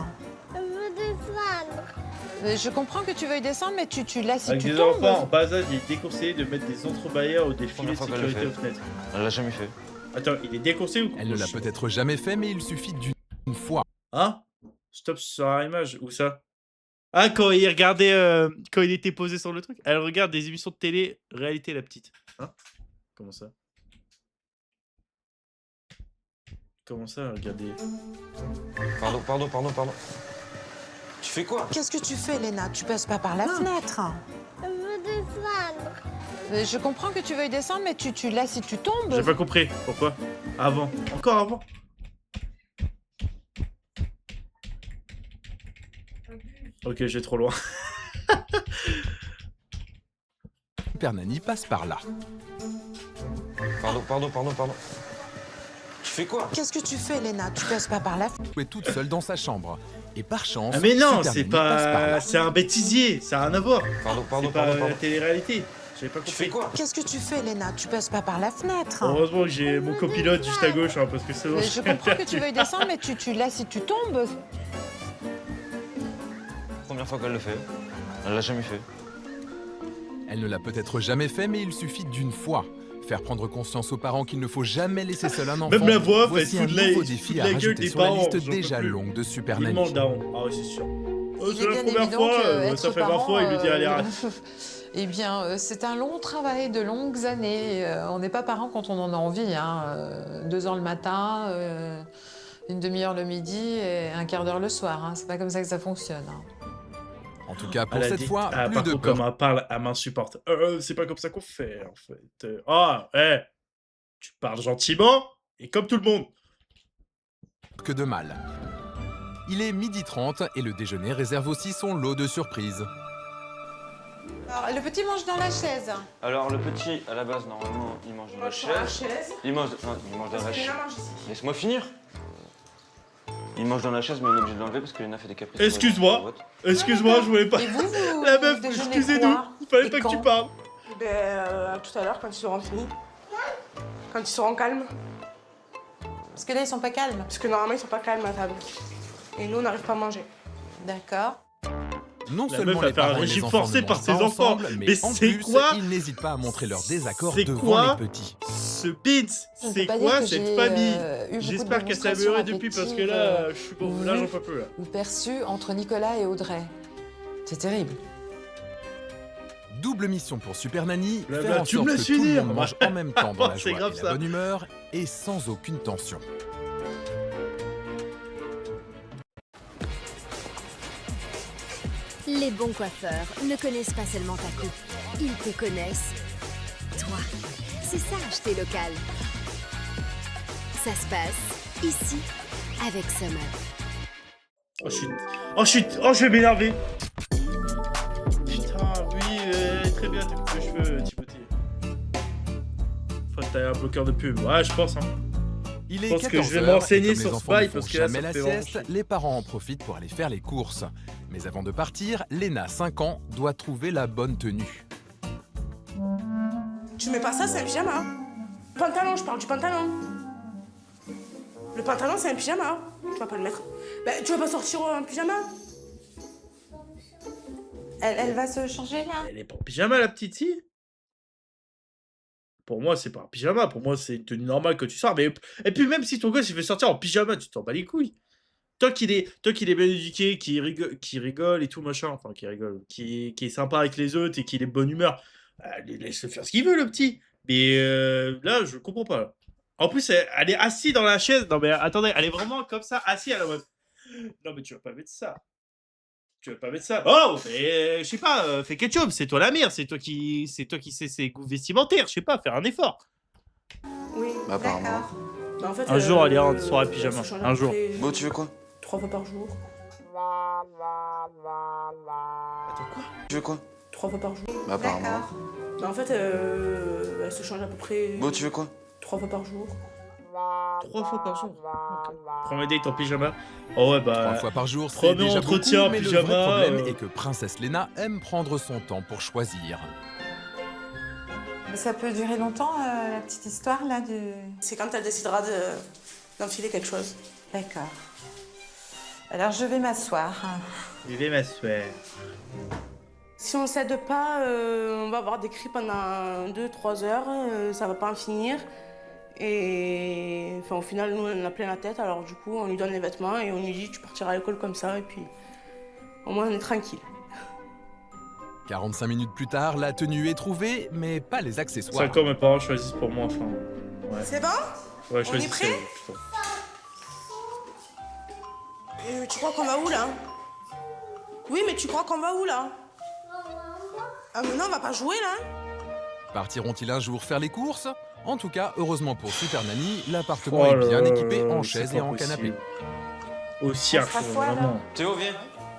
Je veux descendre. Je comprends que tu veuilles descendre, mais tu là si Avec tu des tombes. enfants en bas âge, il est déconseillé de mettre des entrebâilleurs ou des filets de sécurité aux fenêtres. Elle l'a jamais fait. Attends, il est déconseillé ou Elle ne l'a peut-être jamais fait, mais il suffit d'une fois. Hein? Stop sur la image, où ça? Ah, quand il regardait, quand il était posé sur le truc. Elle regarde des émissions de télé, réalité la petite. Hein? Comment ça? Comment ça, regardez? Pardon. Tu fais quoi? Qu'est-ce que tu fais, Léna? Tu passes pas par la fenêtre. Je veux descendre. Je comprends que tu veuilles descendre, mais tu là si tu tombes. J'ai pas compris. Pourquoi? Avant. Encore avant. Ok, j'ai trop loin. Super Nanny passe par là. Pardon. Tu fais quoi? Qu'est-ce que tu fais, Léna? Tu passes pas par la fenêtre. Jouer toute seule dans sa chambre. Et par chance, Ah mais non, Super c'est Nanny passe par pas... là. C'est un bêtisier, ça a rien à voir. Pardon. C'est pas la télé-réalité. J'avais pas Tu fais compris. quoi? Qu'est-ce que tu fais, Léna? Tu passes pas par la fenêtre. Heureusement que j'ai mon copilote juste à gauche, hein, parce que c'est bon. Je comprends que tu veuilles descendre, mais tu là si tu tombes. Première fois qu'elle le fait. Elle l'a jamais fait. Elle ne l'a peut-être jamais fait, mais il suffit d'une fois. Faire prendre conscience aux parents qu'il ne faut jamais laisser seul un enfant. Même la voix, Voici elle un fout de nouveau la défi gueule à rajouter des sur la parents, liste j'en peux déjà plus. longue de Super Il Nanny. mange daron. Ah oui, c'est sûr. Il C'est est la bien première évident fois, que être ça fait 20 parent, fois, il lui dit allez arrête. Eh bien, c'est un long travail de longues années. On n'est pas parent quand on en a envie. 2 heures le matin, une demi-heure le midi et un quart d'heure le soir. C'est pas comme ça que ça fonctionne. En tout cas, pour Elle a cette dit, fois, ah, plus par de contre, peur comme elle parle, elle m'insupporte. C'est pas comme ça qu'on fait, en fait. Ah, tu parles gentiment et comme tout le monde. que de mal. Il est 12h30 et le déjeuner réserve aussi son lot de surprises. Alors, le petit mange dans la chaise. Alors le petit, à la base, normalement, il mange dans la chaise. Il mange dans la chaise. Laisse-moi finir. Il mange dans la chaise, mais on est obligé de l'enlever parce que Léna fait des caprices. Excuse-moi, je voulais pas. Et vous La meuf, déjeunez excusez-nous, quoi il fallait Et pas que quand tu parles. Ben, tout à l'heure, quand ils seront finis. Quand ils seront calmes. Parce que là, ils sont pas calmes. Parce que normalement, ils sont pas calmes à table. Et nous, on n'arrive pas à manger. D'accord. Non La seulement meuf a les fait un parents et les régime enfants forcé ne par mangent ses pas enfants. ensemble, Mais mais en c'est plus, quoi ils n'hésitent pas à montrer leur désaccord C'est devant quoi les petits. Ce Beats, Je ne c'est peux pas quoi dire que cette j'ai, famille eu beaucoup de J'espère qu'elle s'est démonstrations améliorée depuis parce que là, je suis bon, là j'en peux plus. Là. Ou perçues entre Nicolas et Audrey. C'est terrible. Double mission pour Super Nanny, Blabla, faire en tu me sorte que laisses tout le finir. monde mange en même temps dans la C'est joie grave, et ça. la bonne humeur et sans aucune tension. Les bons coiffeurs ne connaissent pas seulement ta coupe, ils te connaissent. Toi, c'est ça acheter local. Ça se passe ici avec Summer. Je vais m'énerver. Putain, oui, très bien, t'as coupé les cheveux, Timothée. Faut que t'aies un bloqueur de pub. Ouais, je pense, hein. Il est Je pense que 14 je vais heures, m'enseigner et comme sur les ce enfants bail ne font parce que là, jamais ça la me fait vraiment sieste, chier. les parents en profitent pour aller faire les courses. Mais avant de partir, Léna, 5 ans, doit trouver la bonne tenue. Tu mets pas ça, c'est un pyjama. Pantalon, je parle du pantalon. Le pantalon, c'est un pyjama. Tu vas pas le mettre. Ben, tu vas pas sortir en pyjama. Elle va se changer là. Elle est pas en pyjama, la petite fille. Pour moi, c'est pas un pyjama. Pour moi, c'est une tenue normale que tu sors. Mais... Et puis, même si ton gosse il veut sortir en pyjama, tu t'en bats les couilles. Tant qu'il est bien éduqué, qui rigole et tout, machin. Enfin, qui rigole. Qui est sympa avec les autres et qu'il est de bonne humeur. Laisse-le faire ce qu'il veut, le petit. Mais là, je comprends pas. Là. En plus, elle est assise dans la chaise. Non, mais attendez, elle est vraiment comme ça, assise à la mode. Non, mais tu vas pas mettre ça. Tu vas pas mettre ça. Oh, mais je sais pas, fais quelque chose. C'est toi la mère. C'est toi qui sais ses goûts vestimentaires. Je sais pas, faire un effort. Oui. Bah, apparemment. Ben, en fait, Un jour, elle ira en soirée pyjama. elle se change à Un peu jour. près Bon, tu veux quoi 3 fois par jour. Attends, quoi Tu veux quoi 3 fois par jour. Bah, apparemment. Ben, en fait, elle se change à peu près Bon, tu veux quoi 3 fois par jour. 3 fois par jour. Okay. Premier date en pyjama. Oh ouais, bah. 3 fois par jour, c'est premier déjà entretien beaucoup, mais pyjama, le vrai problème est que Princesse Léna aime prendre son temps pour choisir. Ça peut durer longtemps, la petite histoire là du... C'est quand elle décidera d'enfiler quelque chose. D'accord. Alors je vais m'asseoir. Je vais m'asseoir. Si on s'aide pas, on va avoir des cris pendant 2-3 heures, ça va pas en finir. Et enfin, au final, nous, on a plein la tête, alors du coup, on lui donne les vêtements et on lui dit tu partiras à l'école comme ça, et puis au moins on est tranquille. 45 minutes plus tard, la tenue est trouvée, mais pas les accessoires. 5 ans, mes parents choisissent pour moi, enfin. Ouais. C'est bon? Ouais, On est prêt? putain. Tu crois qu'on va où là? Oui, mais tu crois qu'on va où là? Ah, mais non, on va pas jouer là? Partiront-ils un jour faire les courses? En tout cas, heureusement pour Super Nanny, l'appartement Oh est là bien là, équipé en c'est chaise pas et en possible. canapé. Au cirque, vraiment. Théo, viens.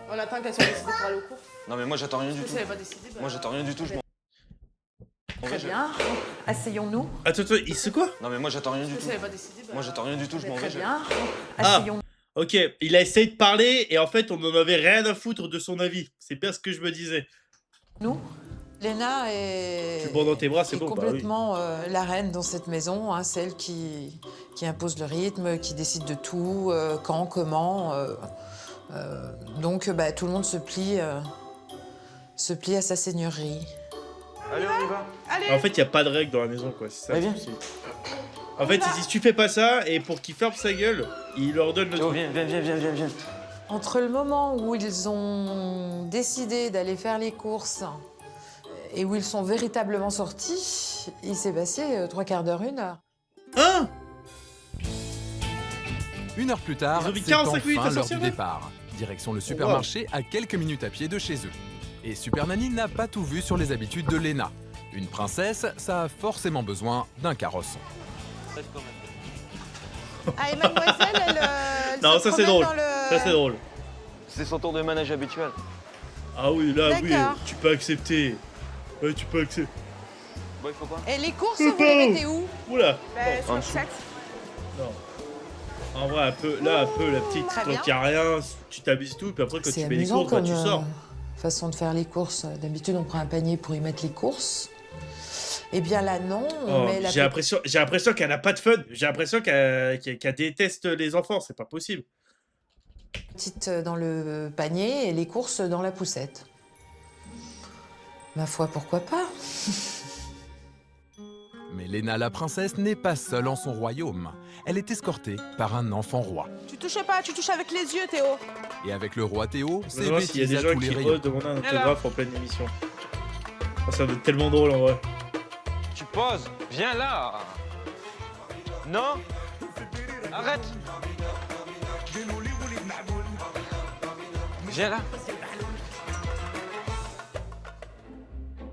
On attend qu'elle soit décidée pour aller au cours. Non, mais moi, j'attends rien du Parce que tout. si elle est pas décidée, bah... Moi, j'attends rien du tout, je m'en. Très bien. Asseyons-nous. Attends, il se quoi? Non, mais moi, j'attends rien du Parce que tout. si elle est pas décidée, bah... Moi, j'attends rien du tout, je m'en vais. Très bien. Ah. Asseyons-nous. Ok, il a essayé de parler et en fait, on en avait rien à foutre de son avis. C'est bien ce que je me disais. Léna est, Tu le prends dans tes bras, c'est est bon. complètement la reine dans cette maison, hein, celle qui impose le rythme, qui décide de tout, quand, comment. Donc bah, tout le monde se plie à sa seigneurie. Allez, on y va. Allez. En fait, il n'y a pas de règle dans la maison, quoi. C'est ça. Ouais, le bien. souci. En fait, ils disent tu fais pas ça et pour qu'il ferme sa gueule, il leur donne le Théo, truc. viens. Entre le moment où ils ont décidé d'aller faire les courses et où ils sont véritablement sortis, il s'est passé 3 quarts d'heure, 1 heure. Hein? 1 heure plus tard, Ils ont mis c'est 45 minutes à enfin l'heure sortir, du là départ. Direction le supermarché à quelques minutes à pied de chez eux. Et Super Nanny n'a pas tout vu sur les habitudes de Léna. Une princesse, ça a forcément besoin d'un carrosse. Ah, et mademoiselle, elle Non, se ça c'est promène drôle. dans le... Ça c'est drôle. C'est son tour de manège habituel. Ah oui, là, oui, D'accord. tu peux accepter. Ouais, tu peux accepter. Bon, il faut quoi Et les courses, vous les mettez où? Oula. Bah, sur en le dessous. sac. Non. En vrai, un peu, la petite, Très tant bien. qu'il n'y a rien, tu t'habilles tout, puis après, quand tu C'est fais les amusant courses, bah, comme tu sors. façon de faire les courses. D'habitude, on prend un panier pour y mettre les courses. Eh bien là, non, Oh, mais la j'ai l'impression qu'elle a pas de fun. J'ai l'impression qu'elle déteste les enfants. C'est pas possible. petite dans le panier et les courses dans la poussette. Ma foi, pourquoi pas? Mais Léna la princesse n'est pas seule en son royaume. Elle est escortée par un enfant roi. Tu touches pas, tu touches avec les yeux, Théo. Et avec le roi Théo, Je me c'est demande s'il y a bêtises des à gens tous les qui rayons. osent demander un autographe en pleine émission. Oh, ça doit être tellement drôle en vrai. Tu poses. Viens là. Non. Arrête. Viens là.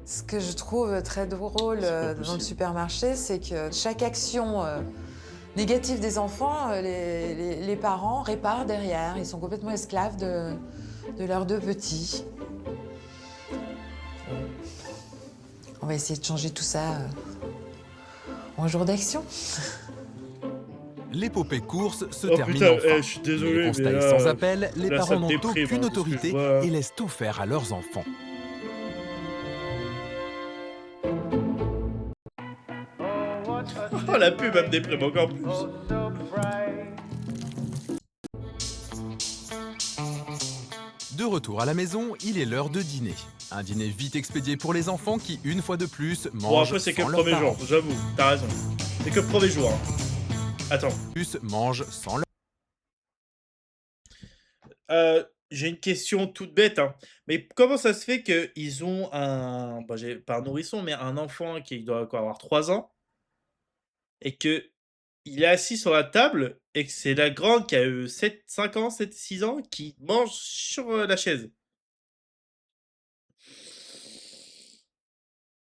Ce que je trouve très drôle dans le supermarché, c'est que chaque action négative des enfants, les parents réparent derrière. Ils sont complètement esclaves de leurs deux petits. On va essayer de changer tout ça en jour d'action. L'épopée course se Oh termine putain, enfin. je suis désolé, Mais le constat mais est là, sans appel, les là, ça parents me n'ont déprime, hein, aucune parce que je autorité vois- et laissent tout faire à leurs enfants. Oh, la pub, elle me déprime encore plus. De retour à la maison, il est l'heure de dîner. Un dîner vite expédié pour les enfants qui, une fois de plus, Bon, mangent après, c'est que sans le leurs premier parents. jour, j'avoue, t'as raison. C'est que le premier jour. Hein. Attends. Plus mangent sans leur... J'ai une question toute bête, hein. Mais comment ça se fait qu'ils ont un. Bah, pas un nourrisson, mais un enfant qui doit quoi, avoir 3 ans et que il est assis sur la table et que c'est la grande qui a 5 ans, 7, 6 ans qui mange sur la chaise.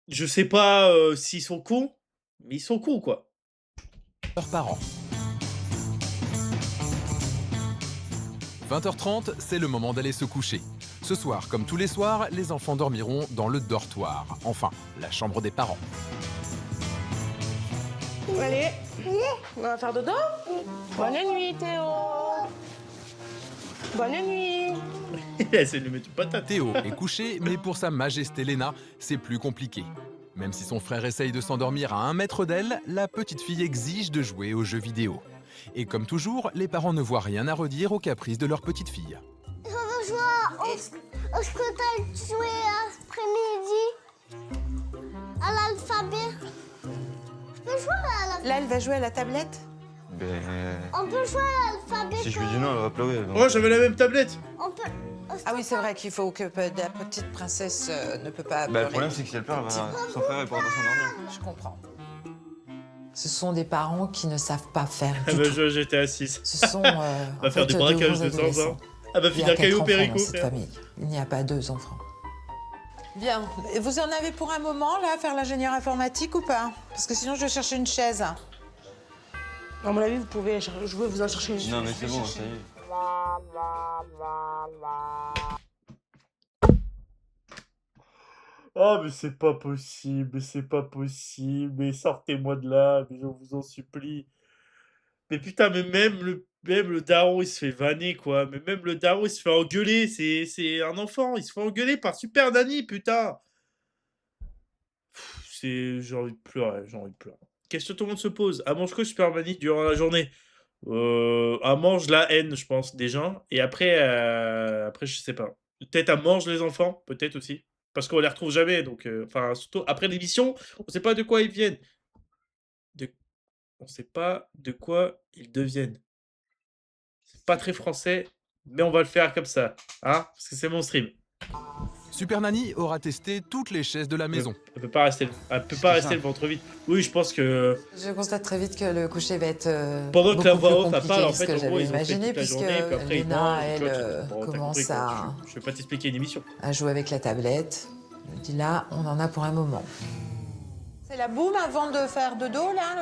Je sais pas s'ils sont cons, mais ils sont cons, quoi. leurs parents. 20h30, c'est le moment d'aller se coucher. Ce soir, comme tous les soirs, les enfants dormiront dans le dortoir. Enfin, la chambre des parents. Allez, on va faire dodo. Bonne nuit, Théo. Bonne nuit. C'est lui mettre une patate. Théo est couché, mais pour sa majesté Léna, c'est plus compliqué. Même si son frère essaye de s'endormir à 1 mètre d'elle, la petite fille exige de jouer aux jeux vidéo. Et comme toujours, les parents ne voient rien à redire aux caprices de leur petite fille. Je veux jouer au scrutin jouer après-midi à l'alphabet. Je peux jouer à l'alphabet. Là, elle va jouer à la tablette? Ben. On peut jouer à l'alphabet. Si je lui dis non, elle va pleurer. donc. Oh, j'avais la même tablette. On peut. Ah oui, c'est vrai qu'il faut que la petite princesse ne peut pas Bah, le pleurer. problème, c'est que si elle pleure, son frère, il pourra pas s'endormir. Je comprends. Ce sont des parents qui ne savent pas faire du Elle va tout. jouer à GTA 6. Ce sont Elle va faire du braquage de 100 ans. Elle va Il y finir a 4 caillou enfants péricot, dans cette frère. famille. Il n'y a pas 2 enfants. Bien. Et vous en avez pour un moment, là, à faire l'ingénieur informatique ou pas? Parce que sinon, je vais chercher une chaise. À mon avis, vous pouvez jouer, vous en chercher une. Non, mais c'est bon, ça y est. Oh, mais c'est pas possible, mais c'est pas possible, mais sortez-moi de là, mais je vous en supplie. Mais putain, mais même le daron, il se fait vanner, quoi. Mais même le daron, il se fait engueuler. C'est un enfant, il se fait engueuler par Super Nanny, putain. J'ai envie de pleurer, j'ai envie de pleurer. Question que tout le monde se pose. À mange quoi Super Nanny durant la journée? À mange la haine, je pense, déjà. Et après, je sais pas. Peut-être à mange les enfants, peut-être aussi. Parce qu'on les retrouve jamais, donc enfin, surtout après l'émission, on sait pas de quoi ils viennent. On sait pas de quoi ils deviennent. C'est pas très français, mais on va le faire comme ça, hein, parce que c'est mon stream. Super Nanny aura testé toutes les chaises de la maison. Elle peut pas rester le ventre vide. Oui, je pense que Je constate très vite que le coucher va être pendant que la beaucoup voix plus off elle compliqué parle, en que ce fait, que en gros, j'avais ils ont fait imaginé, toute la puisque journée, puis après ils Léna, mangent, elle, tu vois, bon, t'as commence compris, quoi. à Je vais pas t'expliquer une émission. jouer avec la tablette. Je dis là, on en a pour un moment. C'est la boum avant de faire dodo, là,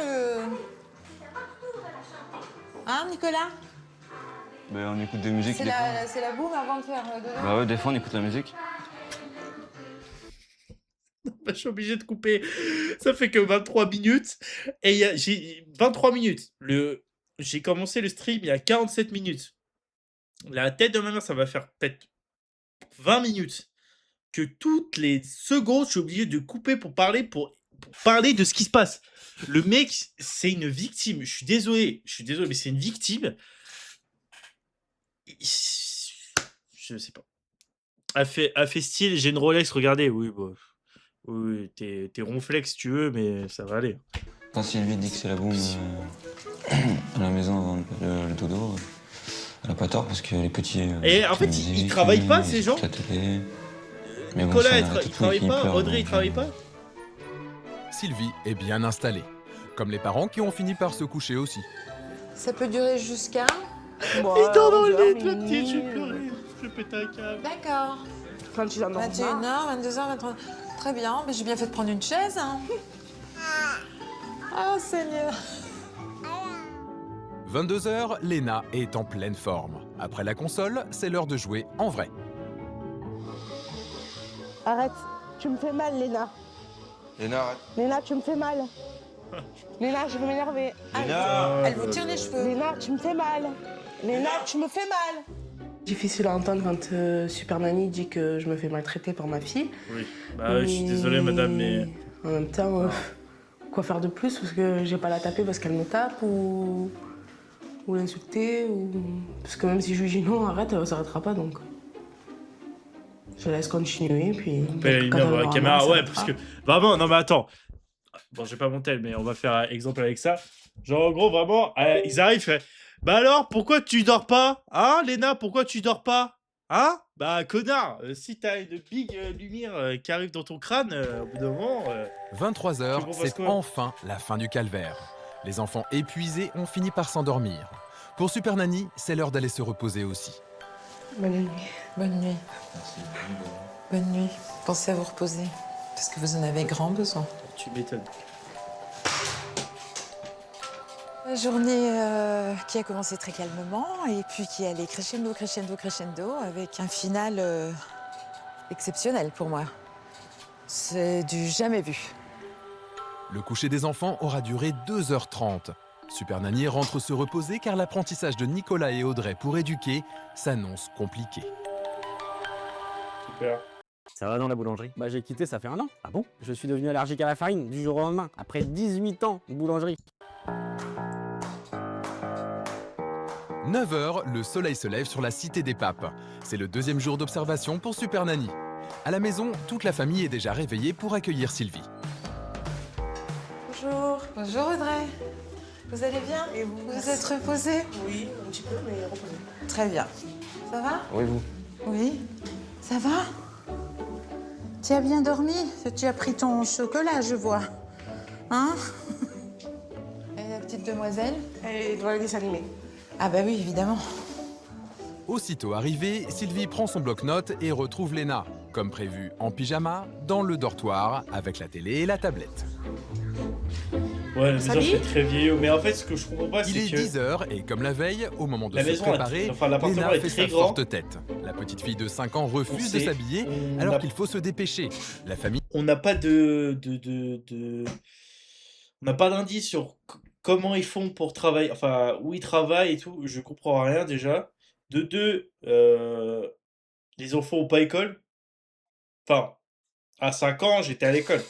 Hein, Nicolas? Ben, on écoute des musiques. C'est la boum avant de faire dodo? Bah ouais, des fois, on écoute la musique. Je suis obligé de couper. Ça fait que 23 minutes. Et j'ai 23 minutes. J'ai commencé le stream il y a 47 minutes. La tête de ma mère, ça va faire peut-être 20 minutes que toutes les secondes, je suis obligé de couper pour parler de ce qui se passe. Le mec, c'est une victime. Je suis désolé, mais c'est une victime. Je sais pas. A fait style, j'ai une Rolex, regardez. Oui, bah, oui, t'es ronflex si tu veux, mais ça va aller. Quand Sylvie dit que c'est la boum à la maison avant le dodo, elle a pas tort parce que les petits. Et en fait, ils travaillent pas, ces gens. Mais bon, Nicolas, ça, il on arrête tout travaille qui pas. pleure, Audrey, il donc, travaille pas. Sylvie est bien installée, comme les parents qui ont fini par se coucher aussi. Ça peut durer jusqu'à... Il dort dans le lit, la petite, je vais pleurer. Je vais péter un câble. D'accord. Quand tu endors 21h, 22h, 23h. Très bien, mais j'ai bien fait de prendre une chaise. Hein. Oh Seigneur. 22h, Léna est en pleine forme. Après la console, c'est l'heure de jouer en vrai. Arrête, tu me fais mal, Léna. Léna, arrête. Léna, tu me fais mal. Léna, je veux m'énerver. Léna. Elle vous tire les cheveux. Léna, tu me fais mal. Léna, tu me fais mal. Difficile à entendre quand Super Nanny dit que je me fais maltraiter par ma fille. Oui, bah je suis désolé madame, mais... En même temps, quoi faire de plus? Parce que j'ai pas la taper parce qu'elle me tape ou l'insulter ou... Parce que même si je lui dis non, arrête, elle s'arrêtera pas donc. Je la laisse continuer, puis... la lumière dans la caméra, ouais, parce que... Vraiment, non mais attends. Bon, j'ai pas mon tel, mais on va faire un exemple avec ça. Genre, en gros, vraiment, ils arrivent, bah alors, pourquoi tu dors pas? Hein, Léna, pourquoi tu dors pas? Hein? Bah, connard, si t'as une big lumière qui arrive dans ton crâne, au bout d'un moment... 23h, c'est enfin la fin du calvaire. Les enfants épuisés ont fini par s'endormir. Pour Super Nanny, c'est l'heure d'aller se reposer aussi. Bonne nuit. Bonne nuit. Bonne nuit. Pensez à vous reposer, parce que vous en avez grand besoin. Tu m'étonnes. La journée qui a commencé très calmement et puis qui allait crescendo, crescendo, crescendo avec un final exceptionnel pour moi. C'est du jamais vu. Le coucher des enfants aura duré 2h30. Super Nanny rentre se reposer car l'apprentissage de Nicolas et Audrey pour éduquer s'annonce compliqué. Super. Ça va dans la boulangerie? Bah j'ai quitté, ça fait 1 an. Ah bon? Je suis devenu allergique à la farine du jour au lendemain, après 18 ans de boulangerie. 9h, le soleil se lève sur la cité des papes. C'est le 2e jour d'observation pour Super Nanny. À la maison, toute la famille est déjà réveillée pour accueillir Sylvie. Bonjour. Bonjour Audrey. Vous allez bien? Et vous vous êtes reposée? Oui, un petit peu, mais reposée. Très bien. Ça va? Oui, vous. Oui. Ça va? Tu as bien dormi? Tu as pris ton chocolat, je vois. Hein? Et la petite demoiselle? Elle est devant les dessins animés. Ah bah oui, évidemment. Aussitôt arrivée, Sylvie prend son bloc-notes et retrouve Léna, comme prévu, en pyjama, dans le dortoir, avec la télé et la tablette. Ouais, la maison fait très vieillot, mais en fait, ce que je comprends pas, c'est que... Il est 10h et comme la veille, au moment de La se maison, préparer, l'appartement Léna est fait très sa grand. forte tête. La petite fille de 5 ans refuse de s'habiller alors qu'il faut se dépêcher. La famille... On n'a pas on n'a pas d'indice sur comment ils font pour travailler, enfin, où ils travaillent et tout. Je comprends rien déjà. De deux, les enfants n'ont pas école. Enfin, à 5 ans, j'étais à l'école.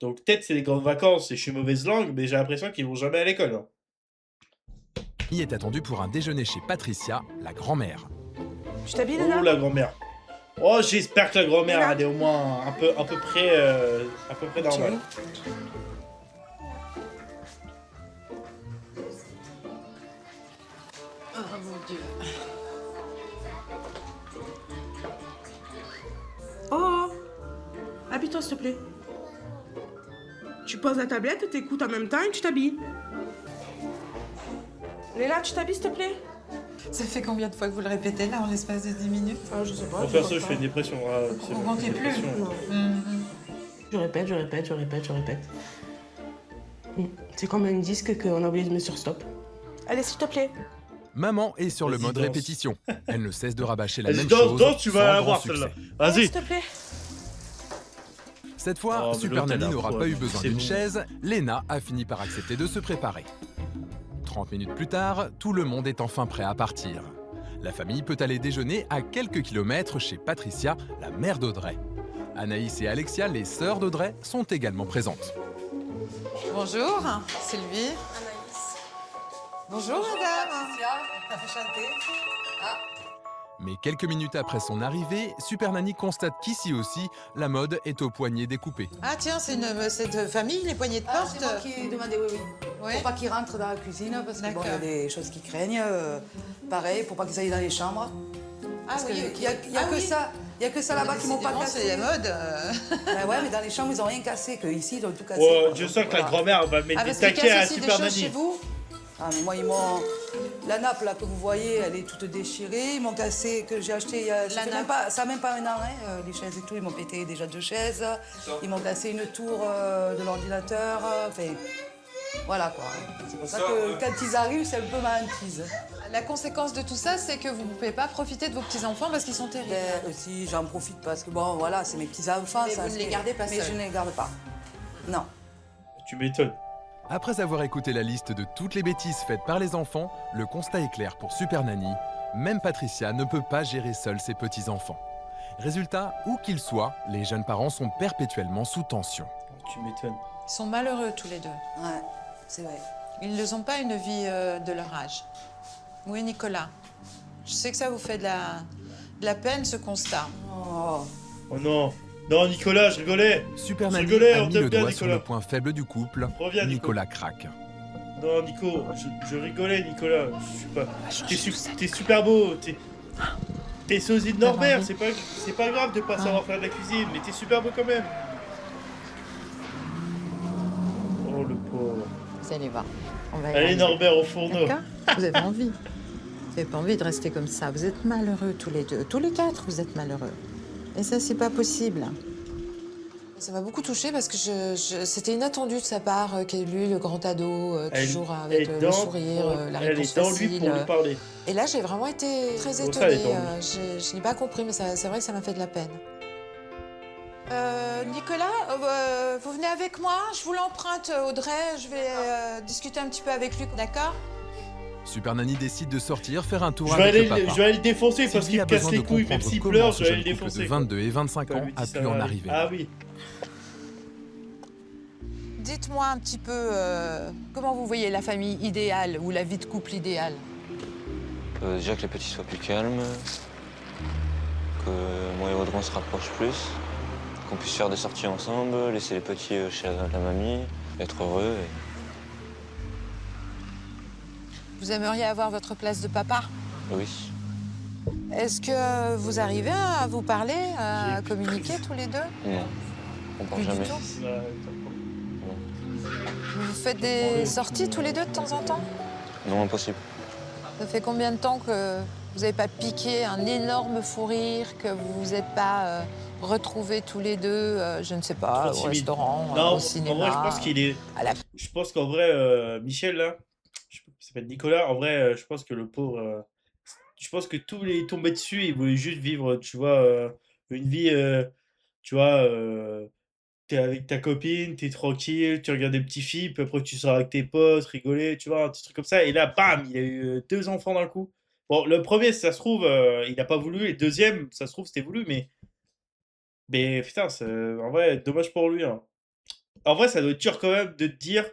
Donc peut-être c'est les grandes vacances et je suis mauvaise langue, mais j'ai l'impression qu'ils vont jamais à l'école. Hein. Il est attendu pour un déjeuner chez Patricia, la grand-mère. Tu t'habilles, Oh, Léna? la grand-mère. Oh, j'espère que la grand-mère elle est au moins à peu près normale. Oh mon Dieu. Oh! Habille-toi, s'il te plaît. Tu poses la tablette, t'écoutes en même temps et tu t'habilles. Léna, tu t'habilles, s'il te plaît? Ça fait combien de fois que vous le répétez là en l'espace de 10 minutes? Ah, je sais pas. Pour faire ça, je fais une dépression. Vous comptez plus? Je répète. C'est comme un disque qu'on a oublié de mettre sur stop. Allez, s'il te plaît. Maman est sur le Vas-y, mode danse. répétition. Elle ne cesse de rabâcher la Vas-y, même danse, chose. danse, tu vas sans la grand voir, succès. celle-là. Allez, Vas-y. s'il te plaît. Cette fois, Oh, mais Super l'autre, elle Nanny a n'aura froid, pas eu donc besoin c'est d'une bon. chaise. Léna a fini par accepter de se préparer. 30 minutes plus tard, tout le monde est enfin prêt à partir. La famille peut aller déjeuner à quelques kilomètres chez Patricia, la mère d'Audrey. Anaïs et Alexia, les sœurs d'Audrey, sont également présentes. Bonjour, Sylvie. Anaïs. Bonjour, madame. Patricia, t'as fait chanter. Ah. Mais quelques minutes après son arrivée, Super Nanny constate qu'ici aussi, la mode est au poignet découpé. Ah tiens, c'est cette famille, les poignées de porte. C'est moi qui ai demandé, oui. Ouais. Pour pas qu'ils rentrent dans la cuisine, parce qu'il D'accord. y a des choses qui craignent. Pareil, pour pas qu'ils aillent dans les chambres. Ah oui, Il y a que ça. Il y a que ça là-bas qui m'ont pas cassé. C'est la mode. Ben ouais, mais dans les chambres, ils ont rien cassé, que ici, ils ont tout cassé. Ouais, je sens que la grand-mère va mettre des parce qu'ils taquets à cassent aussi des Super choses Nanny. chez vous. Ah, mais moi, ils m'ont... La nappe, là, que vous voyez, elle est toute déchirée. Ils m'ont cassé, que j'ai acheté il y a... Ça n'a même pas un an, hein. Les chaises et tout, ils m'ont pété déjà 2 chaises. Ils m'ont cassé une tour de l'ordinateur. Enfin, voilà, quoi. C'est pour ça que quand ils arrivent, c'est un peu ma hantise. La conséquence de tout ça, c'est que vous ne pouvez pas profiter de vos petits-enfants parce qu'ils sont terribles. Ben, aussi, j'en profite parce que, bon, voilà, c'est mes petits-enfants. Mais vous ne les gardez pas Mais seuls. je ne les garde pas. Non. Tu m'étonnes. Après avoir écouté la liste de toutes les bêtises faites par les enfants, le constat est clair pour Super Nanny. Même Patricia ne peut pas gérer seule ses petits-enfants. Résultat, où qu'ils soient, les jeunes parents sont perpétuellement sous tension. Tu m'étonnes. Ils sont malheureux tous les deux. Ouais, c'est vrai. Ils n'ont pas une vie de leur âge. Oui, Nicolas. Je sais que ça vous fait de la peine, ce constat. Oh. Oh non. Non, Nicolas, je rigolais. Super Je Nanny rigolais, a on mis t'aime le bien, doigt sur Nicolas. le point faible du couple. Reviens, Nicolas craque. Non, Nico, je rigolais, Nicolas. Je suis pas. T'es super beau. T'es sosie de Norbert. C'est pas grave de pas savoir faire de la cuisine, mais t'es super beau quand même. Oh, le pauvre. Vous allez voir. On va y Allez, arriver. Norbert, au fourneau. D'accord. Vous avez envie. Vous n'avez pas envie de rester comme ça. Vous êtes malheureux tous les deux. Tous les 4, vous êtes malheureux. Et ça, c'est pas possible. Ça m'a beaucoup touchée parce que c'était inattendu de sa part, qu'il ait lu le grand ado, toujours avec le sourire, la réponse Elle est dans lui facile. pour lui parler. Et là, j'ai vraiment été très Bon, ça, elle étonnée. est dans lui. Je n'ai pas compris, mais c'est vrai que ça m'a fait de la peine. Nicolas, vous venez avec moi. Je vous l'emprunte, Audrey. Je vais discuter un petit peu avec lui, d'accord? Super Nanny décide de sortir, faire un tour Je vais avec aller le papa. le défoncer parce Sylvie qu'il a me casse besoin les de couilles, même comprendre s'il comment pleure, ce je vais jeune aller le couple défoncer. de 22 et 25 Comme ans lui dit a ça pu va en aller. arriver. Ah oui. Dites-moi un petit peu comment vous voyez la famille idéale ou la vie de couple idéale. Déjà que les petits soient plus calmes, que moi et Audrey on se rapproche plus, qu'on puisse faire des sorties ensemble, laisser les petits chez la mamie, être heureux. Vous aimeriez avoir votre place de papa? Oui. Est-ce que vous arrivez à vous parler, à communiquer tous les deux? Non, on parle Plus du jamais. tout. Vous faites des sorties tous les deux de temps en temps? Non, impossible. Ça fait combien de temps que vous n'avez pas piqué un énorme fou rire, que vous vous êtes pas retrouvés tous les deux, je ne sais pas, Trop au timide. restaurant, Non, au cinéma? en vrai, je pense qu'il est. à la- Je pense qu'en vrai, Michel, là, ça s'appelle Nicolas, en vrai, je pense que le pauvre. Je pense que tous les tombaient dessus, il voulait juste vivre, tu vois, une vie, tu vois, t'es avec ta copine, t'es tranquille, tu regardes des petits films, puis après tu sors avec tes potes, rigoler, tu vois, un petit truc comme ça. Et là, bam, il a eu 2 enfants d'un coup. Bon, le premier, ça se trouve, il n'a pas voulu, et le deuxième, ça se trouve, c'était voulu, mais putain, en vrai, dommage pour lui, hein. En vrai, ça doit être dur quand même de te dire,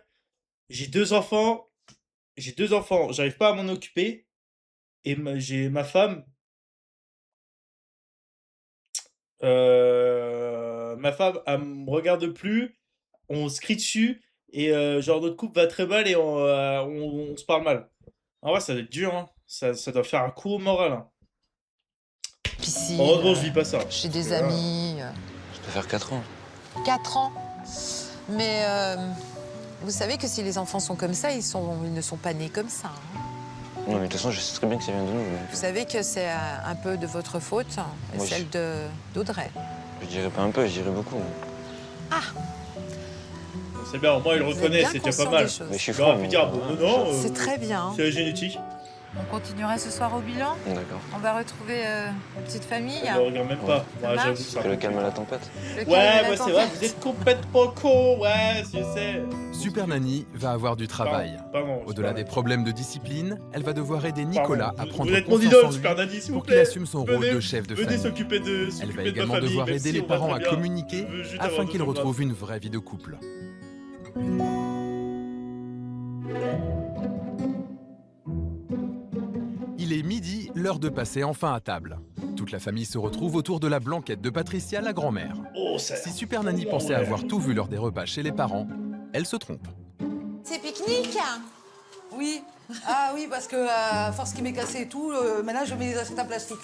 j'ai 2 enfants, j'arrive pas à m'en occuper, et j'ai ma femme. Ma femme, elle me regarde plus, on se crie dessus, et genre notre couple va très mal et on se parle mal. En vrai, ça doit être dur, hein. Ça doit faire un coup au moral, hein. Piscine, Heureusement, je vis pas ça. chez des Parce que là, amis. Ça peut faire 4 ans. 4 ans. Mais vous savez que si les enfants sont comme ça, ils ne sont pas nés comme ça, hein. Non, mais de toute façon, je sais très bien que ça vient de nous. Vous savez que c'est un peu de votre faute, et Moi, celle d'Audrey. Je dirais pas un peu, je dirais beaucoup. c'est bien, au moins il le Vous êtes reconnaît, bien c'est déjà conscient pas mal. des choses. Mais je suis Il aurait franc. pu dire, bon, non, C'est très bien. c'est génétique. On continuera ce soir au bilan. D'accord. On va retrouver la petite famille. Je le regarde même pas. Moi, j'avoue C'est ça. le calme à la tempête. Le calme et Ouais, la moi c'est vrai, tempête. vous êtes complètement con, ouais, je sais. Super Nanny va avoir du travail. Pardon, Au-delà des problèmes de discipline, elle va devoir aider Nicolas à prendre Vous êtes mon confiance idole, en lui Super Nanny, s'il vous pour qu'il plaît. assume son rôle Venez- de chef de venez famille. s'occuper de Elle va ma également famille, devoir merci, aider les on va parents très à bien. communiquer Je veux juste afin avoir qu'ils besoin de retrouvent une vraie vie de couple. Il est midi, l'heure de passer enfin à table. Toute la famille se retrouve autour de la blanquette de Patricia, la grand-mère. Oh, ça... Si Super Nanny pensait ouais. avoir tout vu lors des repas chez les parents, elle se trompe. C'est pique-nique. Oui. Ah oui, parce que à force qu'il m'est cassé et tout, maintenant je mets les assiettes en plastique.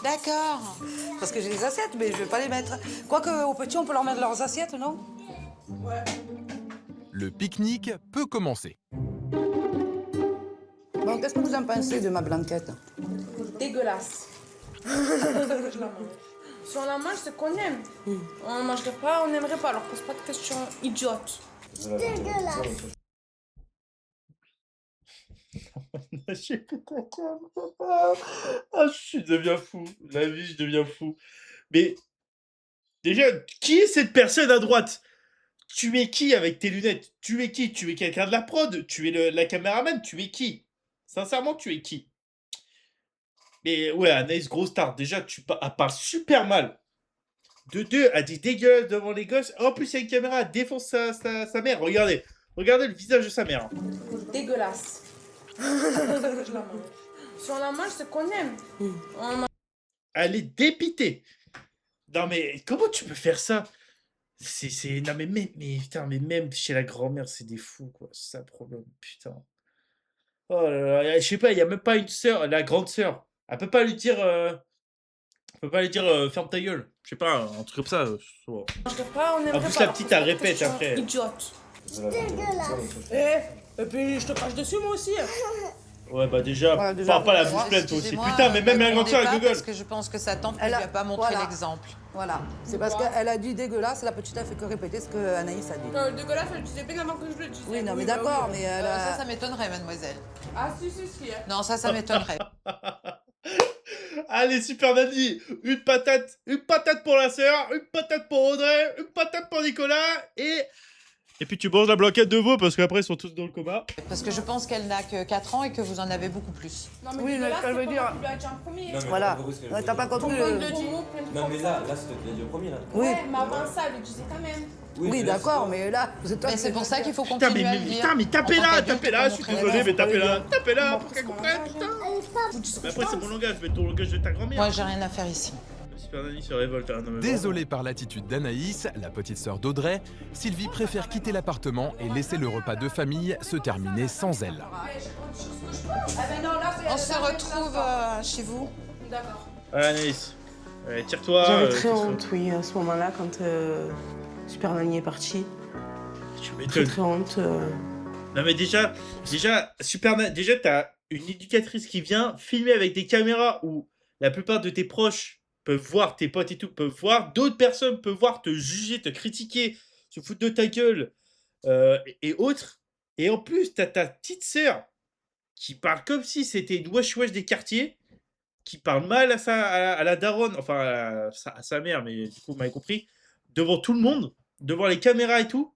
D'accord. Parce que j'ai des assiettes, mais je vais pas les mettre. Quoique aux petits, on peut leur mettre leurs assiettes, non? Ouais. Le pique-nique peut commencer. Bon, qu'est-ce que vous en pensez de ma blanquette? Dégueulasse. Je la mange. Si on la mange, c'est qu'on aime. On ne mangerait pas, on n'aimerait pas. Alors pose pas de questions idiotes. Dégueulasse. J'ai pété un câble. Ah, je deviens fou. La vie, je deviens fou. Mais déjà, qui est cette personne à droite? Tu es qui avec tes lunettes? Tu es qui? Tu es quelqu'un de la prod? Tu es la caméraman? Tu es qui? Sincèrement, tu es qui? Mais ouais, Anaïs, grosse star. Déjà, elle parle super mal. De deux, elle dit dégueulasse devant les gosses. En plus, il y a une caméra, elle défonce sa mère. Regardez. Regardez le visage de sa mère. Dégueulasse. Je la mange. Si on la mange, c'est qu'on aime. Elle est dépitée. Non mais comment tu peux faire ça? Non mais putain, mais même chez la grand-mère, c'est des fous quoi. C'est ça le problème, putain. Oh là là, je sais pas, il y a même pas une sœur, la grande sœur. Elle peut pas lui dire ferme ta gueule. Je sais pas, un truc comme ça. On mangerait pas, on En n'aimerait plus pas. la Alors petite pose pas elle de répète questions après. idiotes. Dégueulasse. Et puis je te crache dessus moi aussi. Ouais bah déjà, Ouais, déjà, parle pas la moi, bouche pleine toi aussi. Excusez-moi, Putain mais même la grande sœur elle pas gueule. parce que je pense que sa tante ne Elle lui a- a pas montré voilà. l'exemple. Voilà. C'est parce qu'elle a dit dégueulasse, la petite a fait que répéter ce que Anaïs a dit. Dégueulasse, elle le disait bien avant que je le dise. Oui, non, mais d'accord, mais elle a... Ça m'étonnerait, mademoiselle. Ah si. Non, ça m'étonnerait. Allez, Super Nanny, une patate pour la sœur, une patate pour Audrey, une patate pour Nicolas, et puis tu manges la blanquette de veau parce qu'après ils sont tous dans le coma. Parce que je pense qu'elle n'a que 4 ans et que vous en avez beaucoup plus. Non, mais Oui, mais dégueulasse, ce qu'elle veut c'est dire- pas moi qui lui a dit en premier. Non, mais Voilà. t'as pas compris ce que Ouais, t'as pas compris On le... le dit. Non, mais là, c'est toi qui l'as dit au premier, là. Oui. Ouais, mais avant ça, elle le disait quand même. Oui, mais là, d'accord, c'est mais là, vous êtes toi Mais qui c'est faites pour ça le qu'il faut Putain, continuer à le dire. mais tapez-la, je suis désolé, mais tapez-la Bon, pour qu'elle comprenne, putain. Elle est pas... Mais après c'est mon langage, mais ton langage de ta grand-mère. Moi, j'ai rien à faire ici. Super Nanny se révolte. Ah, non, mais Désolée par l'attitude d'Anaïs, la petite sœur d'Audrey, Sylvie préfère quitter l'appartement et laisser le repas de famille se terminer sans elle. On se retrouve chez vous. D'accord. Allez Anaïs, allez, tire-toi. J'avais très tire-toi. honte, oui, à ce moment-là, quand Super Nanny est partie. Tu Très m'étonnes. très honte. Non mais déjà, déjà t'as une éducatrice qui vient filmer avec des caméras où la plupart de tes proches peuvent voir, tes potes et tout peuvent voir, d'autres personnes peuvent voir, te juger, te critiquer, se foutre de ta gueule et autres. Et en plus, t'as ta petite sœur qui parle comme si c'était une wesh-wesh des quartiers, qui parle mal à la daronne, enfin à sa mère, mais du coup, vous m'avez compris, devant tout le monde, devant les caméras et tout.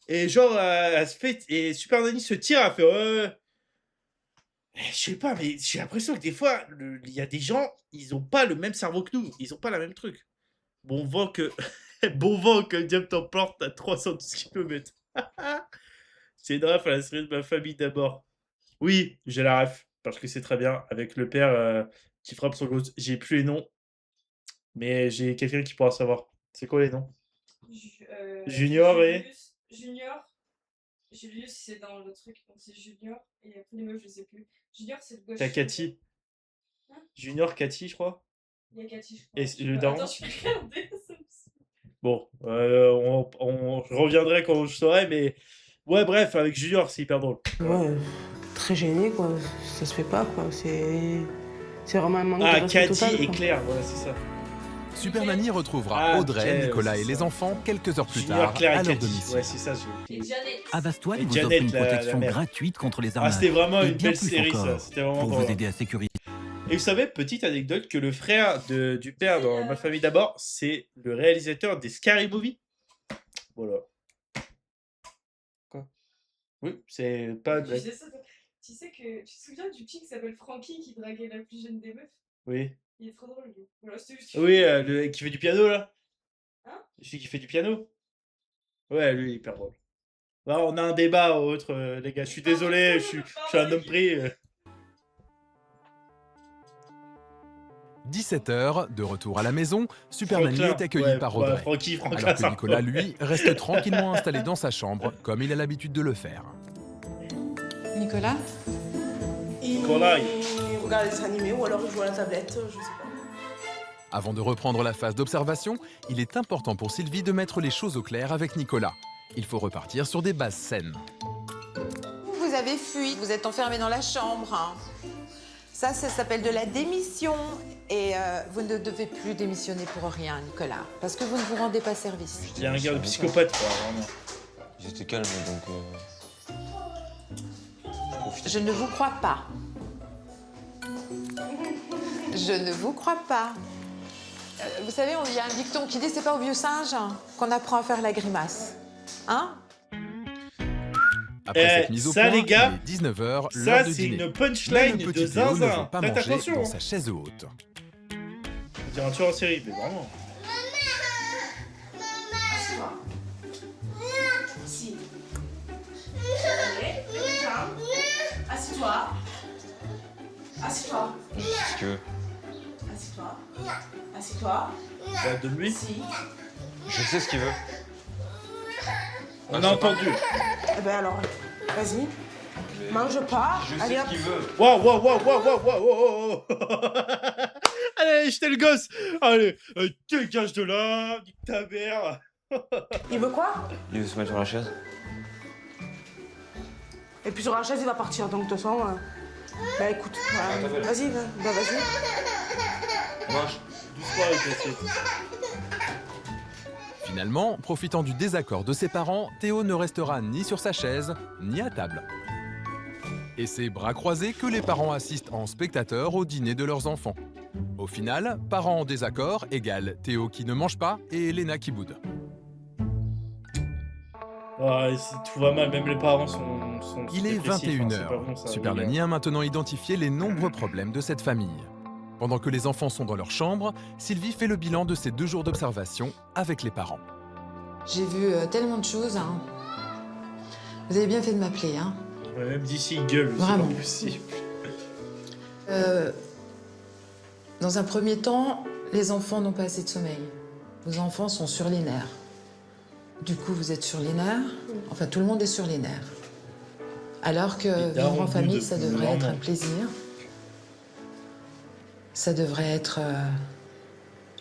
Et genre, elle se fait. Et Super Nanny se tire, elle fait. Je sais pas, mais j'ai l'impression que des fois, il y a des gens, ils ont pas le même cerveau que nous. Ils ont pas la même truc. Bon vent que. Bon vent que le diable t'emporte à 312 km. C'est une ref à la série de ma famille d'abord. Oui, j'ai la ref. Parce que c'est très bien. Avec le père qui frappe son gosse. J'ai plus les noms. Mais j'ai quelqu'un qui pourra savoir. C'est quoi les noms? Junior et. Julius, c'est dans le truc, donc c'est Junior, et après les meufs, je sais plus. Junior, c'est le gauche. T'as Cathy. Junior, Cathy, je crois. Il y a Cathy, je crois. Et le daron. Attends, je vais regarder. Bon, je reviendrai quand je saurai, mais ouais, bref, avec Junior, c'est hyper drôle. Ouais, très gêné, quoi. Ça se fait pas, quoi. C'est vraiment un manque de Ah, respect Cathy total, et quoi. Claire, voilà, c'est ça. Super Nanny retrouvera Audrey, Nicolas et les enfants quelques heures plus tard à leur domicile. Ouais, c'est ça. Avastoine Et vous offre Janet, une la protection mère. gratuite contre les Ah, arnaques. c'était vraiment et une bien belle plus série, encore, ça. C'était vraiment pour trop vous bien. aider à sécuriser. Et vous savez, petite anecdote, que le frère du père dans Ma famille d'abord, c'est le réalisateur des Scary Movie. Voilà. Quoi? Oui, c'est pas de blague. Tu sais que tu te souviens du petit qui s'appelle Frankie qui draguait la plus jeune des meufs? Oui. Il est trop drôle, lui. Voilà, c'était juste. Oui, qui fait du piano, là. Hein? Celui qui fait du piano. Ouais, lui, il est hyper drôle. Bah, on a un débat autre, les gars. Je suis désolé, je suis un homme pris. 17h, de retour à la maison, Super Nanny est accueilli par Audrey. Franklin, alors que Nicolas, lui, reste tranquillement installé dans sa chambre, comme il a l'habitude de le faire. Nicolas? Il regarde les dessins animés ou alors il joue à la tablette, je sais pas. Avant de reprendre la phase d'observation, il est important pour Sylvie de mettre les choses au clair avec Nicolas. Il faut repartir sur des bases saines. Vous avez fui, vous êtes enfermé dans la chambre. Hein. Ça s'appelle de la démission. Et vous ne devez plus démissionner pour rien, Nicolas, parce que vous ne vous rendez pas service. Il y a un gars de psychopathe, quoi, vraiment. Ils étaient calmes, donc... Je ne vous crois pas. Je ne vous crois pas. Vous savez, il y a un dicton qui dit c'est pas au vieux singe qu'on apprend à faire la grimace. Hein? Après cette mise au ça, point, les gars, il est 19h, ça, l'heure de c'est dîner. une punchline Mais le de petit Théo ne zinzin. veut pas Faites manger attention, dans hein. sa chaise haute. On dirait un tueur en série, mais vraiment. Assieds-toi. Si. Allez, viens. Assieds-toi. Assieds-toi. Qu'est-ce que tu veux? Assieds-toi. Assieds-toi. Bah, donne-lui. Si. Je sais ce qu'il veut. On a entendu. Eh ben alors, vas-y. Mange pas. Je sais Allez, ce hop. qu'il veut. Waouh, waouh, waouh, waouh, waouh, waouh, waouh. Allez, jetez le gosse. Allez, dégage de là, nique ta mère. Il veut quoi? Il veut se mettre sur la chaise. Et puis sur la chaise, il va partir. Donc de toute façon, bah écoute, voilà. Vas-y, bah vas-y. Mange. Doucement avec l'assiette. Finalement, profitant du désaccord de ses parents, Théo ne restera ni sur sa chaise, ni à table. Et c'est bras croisés que les parents assistent en spectateurs au dîner de leurs enfants. Au final, parents en désaccord égale Théo qui ne mange pas et Léna qui boude. Ouais, tout va mal, même les parents sont Il est dépressifs, hein, c'est 21h. pas bon, ça, Super les gars. Nanny a maintenant identifié les nombreux problèmes de cette famille. Pendant que les enfants sont dans leur chambre, Sylvie fait le bilan de ces 2 jours d'observation avec les parents. J'ai vu tellement de choses. Hein. Vous avez bien fait de m'appeler. Hein. Ouais, même d'ici, il gueule, c'est Vraiment. pas possible. Dans un premier temps, les enfants n'ont pas assez de sommeil. Vos enfants sont sur les nerfs. Du coup, vous êtes sur les nerfs. Enfin, tout le monde est sur les nerfs. Alors que vivre en famille, ça devrait être un plaisir. Ça devrait être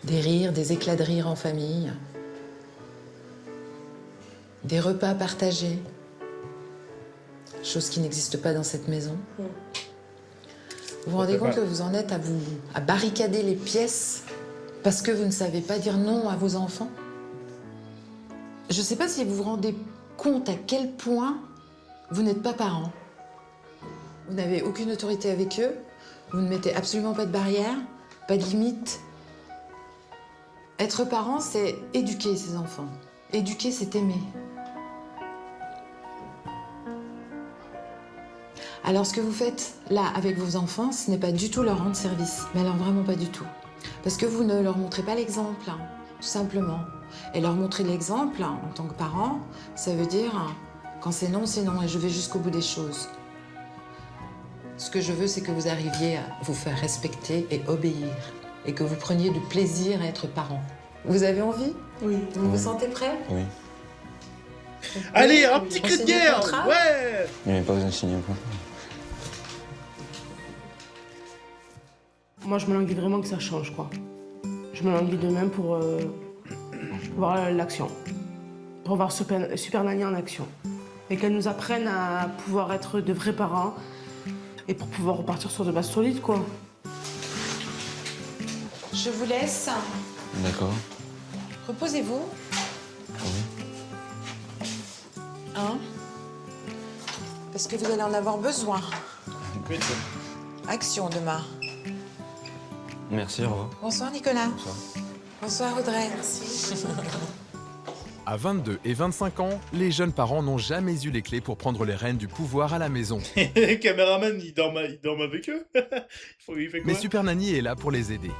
des rires, des éclats de rire en famille. Des repas partagés. Chose qui n'existe pas dans cette maison. Vous vous rendez compte que vous en êtes à barricader les pièces parce que vous ne savez pas dire non à vos enfants? Je ne sais pas si vous vous rendez compte à quel point vous n'êtes pas parents. Vous n'avez aucune autorité avec eux, vous ne mettez absolument pas de barrière, pas de limite. Être parent, c'est éduquer ses enfants. Éduquer, c'est aimer. Alors, ce que vous faites là avec vos enfants, ce n'est pas du tout leur rendre service. Mais alors vraiment pas du tout. Parce que vous ne leur montrez pas l'exemple, hein, tout simplement. Et leur montrer l'exemple, hein, en tant que parent, ça veut dire, hein, quand c'est non, et je vais jusqu'au bout des choses. Ce que je veux, c'est que vous arriviez à vous faire respecter et obéir. Et que vous preniez du plaisir à être parent. Vous avez envie? Oui. Vous vous sentez prêt? Oui. Allez, un petit On cri de signe le guerre. contrat? Ouais. Il n'y avait pas besoin de signer quoi. Moi, je me languis vraiment que ça change, quoi. Je me languis demain pour voir l'action. Pour voir Super Nanny en action. Et qu'elle nous apprenne à pouvoir être de vrais parents et pour pouvoir repartir sur de bases solides, quoi. Je vous laisse. D'accord. Reposez-vous. Hein? Parce que vous allez en avoir besoin. Action demain. Merci, au revoir. Bonsoir Nicolas. Bonsoir. Bonsoir Audrey. Merci. À 22 et 25 ans, les jeunes parents n'ont jamais eu les clés pour prendre les rênes du pouvoir à la maison. Les caméramans, ils dorment avec eux. Il fait quoi? Mais Super Nanny est là pour les aider.